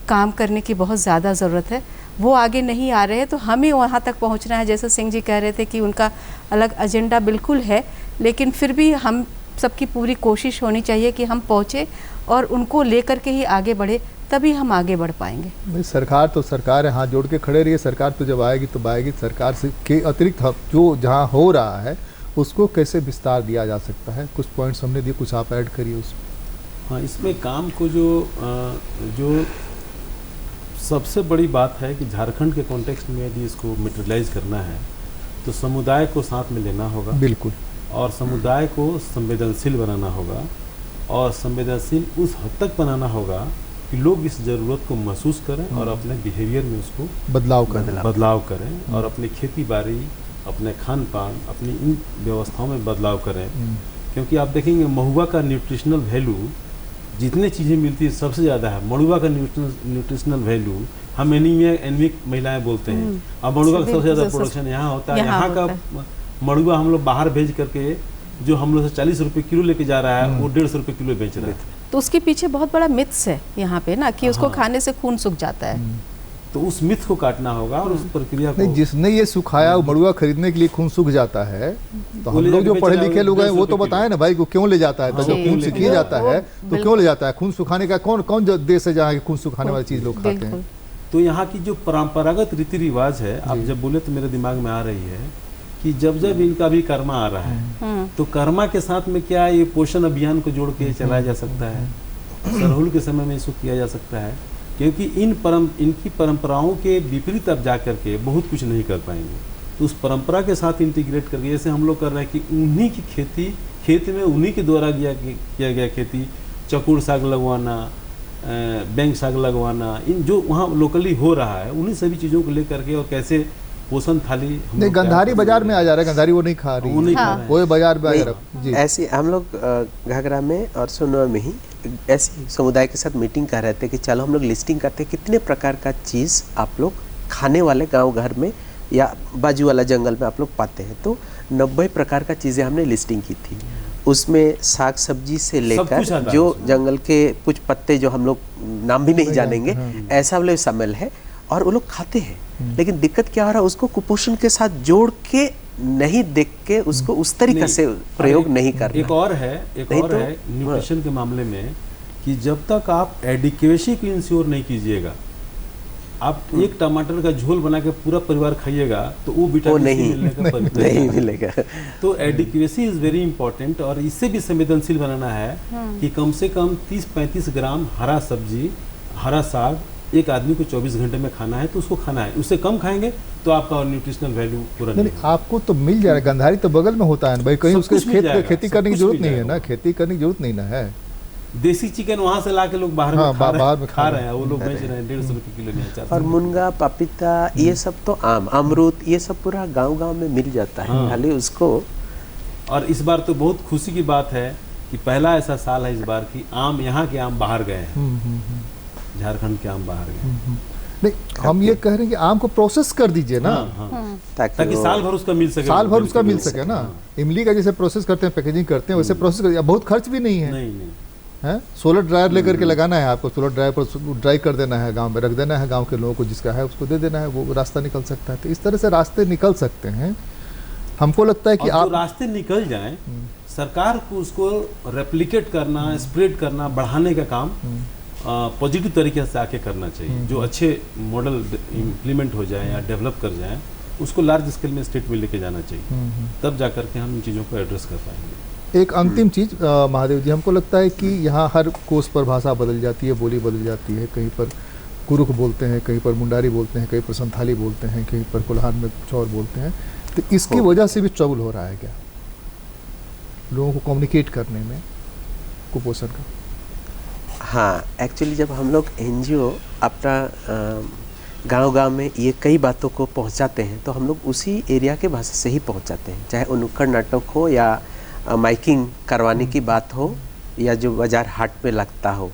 काम करने की बहुत ज़्यादा ज़रूरत है। वो आगे नहीं आ रहे हैं तो हमें वहाँ तक पहुँचना है। जैसे सिंह जी कह रहे थे कि उनका अलग एजेंडा बिल्कुल है, लेकिन फिर भी हम सबकी पूरी कोशिश होनी चाहिए कि हम पहुँचे और उनको लेकर के ही आगे बढ़े, तभी हम आगे बढ़ पाएंगे। नहीं, सरकार तो सरकार है, हाथ जोड़ के खड़े रहिए। सरकार तो जब आएगी तो आएगी। सरकार से के अतिरिक्त जो जहाँ हो रहा है उसको कैसे विस्तार दिया जा सकता है? कुछ पॉइंट्स हमने दिए, कुछ आप ऐड करिए उसमें। हाँ, इसमें काम को जो सबसे बड़ी बात है कि झारखंड के कॉन्टेक्स्ट में यदि इसको मटेरियलाइज करना है तो समुदाय को साथ में लेना होगा। बिल्कुल। और समुदाय को संवेदनशील बनाना होगा, और संवेदनशील उस हद तक बनाना होगा कि लोग इस ज़रूरत को महसूस करें और अपने बिहेवियर में उसको बदलाव करें और अपनी खेती बाड़ी, अपने खान पान, अपनी इन व्यवस्थाओं में बदलाव करें। क्योंकि आप देखेंगे महुआ का न्यूट्रिशनल वैल्यू, जितने चीज़ें मिलती है सबसे ज़्यादा है मड़ुआ का न्यूट्रिशनल वैल्यू। हम एनीमिक महिलाएं बोलते हैं, अब मड़ुआ का सबसे ज़्यादा प्रोडक्शन यहाँ होता है। यहाँ का मड़ुआ हम लोग बाहर भेज करके जो हम लोग से 40 रुपये किलो लेके जा रहा है, वो 150 रुपये किलो बेच रहे थे। तो उसके पीछे बहुत बड़ा मिथ्स है यहाँ पे ना, कि उसको खाने से खून सूख जाता है। तो उस मिथ को काटना होगा और उस प्रक्रिया को। नहीं, जिसने ये सुखाया मड़ुआ खरीदने के लिए खून सूख जाता है, तो हम लोग जो पढ़े लिखे लोग हैं वो तो बताएं ना भाई को क्यों ले जाता है। तो जो खून सुखिए जाता है तो क्यों ले जाता है? खून सुखाने का कौन देश है जहाँ खून सुखाने वाली चीज़ लोग खाते हैं? तो यहाँ की जो परंपरागत रीति रिवाज है, आप जब बोले तो मेरे दिमाग में आ रही है कि जब जब इनका भी कर्मा आ रहा है तो कर्मा के साथ में क्या ये पोषण अभियान को जोड़ के चलाया जा सकता है। सरहुल के समय में इसको किया जा सकता है, क्योंकि इनकी परंपराओं के विपरीत अब जा करके बहुत कुछ नहीं कर पाएंगे। तो उस परंपरा के साथ इंटीग्रेट करके, जैसे हम लोग कर रहे हैं कि उन्हीं की खेती, खेत में उन्हीं के द्वारा किया गया खेती, चकुड़ साग लगवाना, बैंक साग लगवाना, इन जो वहाँ लोकली हो रहा है उन्हीं सभी चीज़ों को लेकर के, और कैसे पोषण थाली नहीं, गंधारी बाजार में आ जा रहा है। गंधारी वो नहीं खा रही, वो बाजार में आ जा रहा। ऐसे हम लोग घाघरा में और सोनवा में ही ऐसी समुदाय के साथ मीटिंग कर रहे थे कि चलो हम लोग लिस्टिंग करते हैं कितने प्रकार का चीज़ आप लोग खाने वाले गांव घर में या बाजू वाला जंगल में आप लोग पाते हैं। तो 90 प्रकार का चीज़ें हमने लिस्टिंग की थी। उसमें साग सब्जी से लेकर जो जंगल के कुछ पत्ते जो हम लोग नाम भी नहीं जानेंगे, ऐसा वाले शामिल है और वो लोग खाते हैं। लेकिन दिक्कत क्या हो रहा है, उसको कुपोषण के साथ जोड़ के नहीं देख के उसको उस तरीके से प्रयोग नहीं करना। एक और है न्यूट्रिशन के मामले में कि जब तक आप एडिक्वेसी को इंश्योर नहीं कीजिएगा, आप एक टमाटर का झोल बना के पूरा परिवार खाइएगा तो वो विटामिन नहीं मिलेगा। तो एडिक्वेसी इज वेरी इंपॉर्टेंट, और इससे भी संवेदनशील बनाना है कि कम से कम 30-35 ग्राम हरा सब्जी, हरा साग एक आदमी को 24 घंटे में खाना है तो उसको खाना है। उससे कम खाएंगे तो आपका न्यूट्रिशनल वैल्यू पूरा नहीं। आपको तो मिल जाएगा। गंधारी तो बगल में होता है भाई, कहीं उसके खेती करने की जरूरत नहीं है ना, खेती करने की जरूरत नहीं ना है। देसी चिकन वहाँ से ला के लोग बाहर में खा रहे हैं, वो लोग बेच रहे हैं 150 रुपये किलो में। और मुनगा, पपीता, ये सब तो आम, अमरूद, ये सब पूरा गांव-गांव में मिल जाता है, खाली उसको। और इस बार तो बहुत खुशी की बात है कि पहला ऐसा साल है इस बार की आम, यहाँ के आम बाहर गए हैं, झारखंड के आम बाहर गए। नहीं, हम ये कह रहे हैं कि आम को प्रोसेस कर दीजिए ना, ताकि साल भर उसका मिल सके, साल भर उसका मिल सके ना। इमली का जैसे प्रोसेस करते हैं, पैकेजिंग करते हैं, वैसे प्रोसेस कर, बहुत खर्च भी नहीं है। नहीं, हैं। सोलर ड्रायर लेकर के लगाना है आपको, सोलर ड्रायर पर ड्राई कर देना है, गांव में रख देना है, गांव के लोगों को जिसका है उसको दे देना है, वो रास्ता निकल सकता है। तो इस तरह से रास्ते निकल सकते हैं। हमको लगता है कि और आप जो रास्ते निकल जाएं, सरकार को उसको रेप्लिकेट करना, स्प्रेड करना, बढ़ाने का काम पॉजिटिव तरीके से आके करना चाहिए। जो अच्छे मॉडल इम्प्लीमेंट हो जाए या डेवलप कर जाए, उसको लार्ज स्केल में स्टेट में लेके जाना चाहिए, तब जा करके हम इन चीज़ों को एड्रेस कर पाएंगे। एक अंतिम चीज़ महादेव जी, हमको लगता है कि यहाँ हर कोस पर भाषा बदल जाती है, बोली बदल जाती है। कहीं पर कुरुख बोलते हैं, कहीं पर मुंडारी बोलते हैं, कहीं पर संथाली बोलते हैं, कहीं पर कोल्हान में कुछ और बोलते हैं। तो इसकी वजह से भी ट्रबल हो रहा है क्या लोगों को कम्युनिकेट करने में कुपोषण का? हाँ, एक्चुअली जब हम लोग एनजीओ अपना गांव-गांव में ये कई बातों को पहुंचाते हैं, तो हम लोग उसी एरिया के भाषा से ही पहुंचाते हैं, चाहे वो नुक्कड़ नाटक हो या माइकिंग करवाने की बात हो या जो बाजार हाट में लगता हो,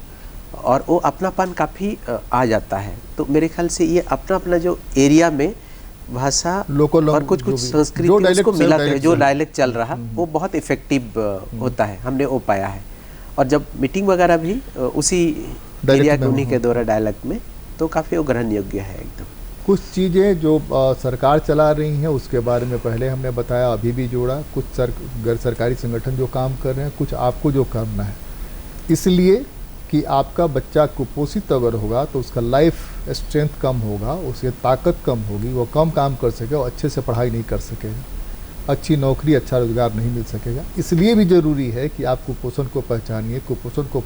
और वो अपनापन काफ़ी आ जाता है। तो मेरे ख्याल से ये अपना अपना जो एरिया में भाषा और कुछ संस्कृति उसको मिलाते हैं, जो डायलेक्ट चल रहा वो बहुत इफेक्टिव होता है, हमने वो पाया है। और जब मीटिंग वगैरह भी उसी एरिया के उन्हीं के द्वारा डायलेक्ट में, तो काफ़ी वो ग्रहण योग्य है एकदम। कुछ चीज़ें जो सरकार चला रही हैं उसके बारे में पहले हमने बताया, अभी भी जोड़ा। कुछ गैर सरकारी संगठन जो काम कर रहे हैं, कुछ आपको जो करना है, इसलिए कि आपका बच्चा कुपोषित अगर होगा तो उसका लाइफ स्ट्रेंथ कम होगा, उसकी ताकत कम होगी, वो कम काम कर सकेगा और अच्छे से पढ़ाई नहीं कर सकेगा, अच्छी नौकरी, अच्छा रोजगार नहीं मिल सकेगा। इसलिए भी ज़रूरी है कि आप कुपोषण को पहचानिए, कुपोषण को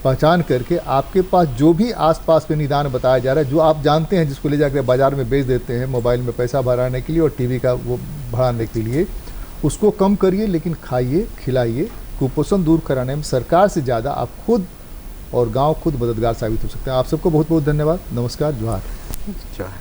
पहचान करके आपके पास जो भी आसपास में निदान बताया जा रहा है, जो आप जानते हैं, जिसको ले जाकर बाज़ार में बेच देते हैं मोबाइल में पैसा भराने के लिए और टीवी का वो बढ़ाने के लिए, उसको कम करिए, लेकिन खाइए, खिलाइए। कुपोषण दूर कराने में सरकार से ज़्यादा आप खुद और गांव खुद मददगार साबित हो सकते हैं। आप सबको बहुत बहुत धन्यवाद। नमस्कार, जोहार। जोहार।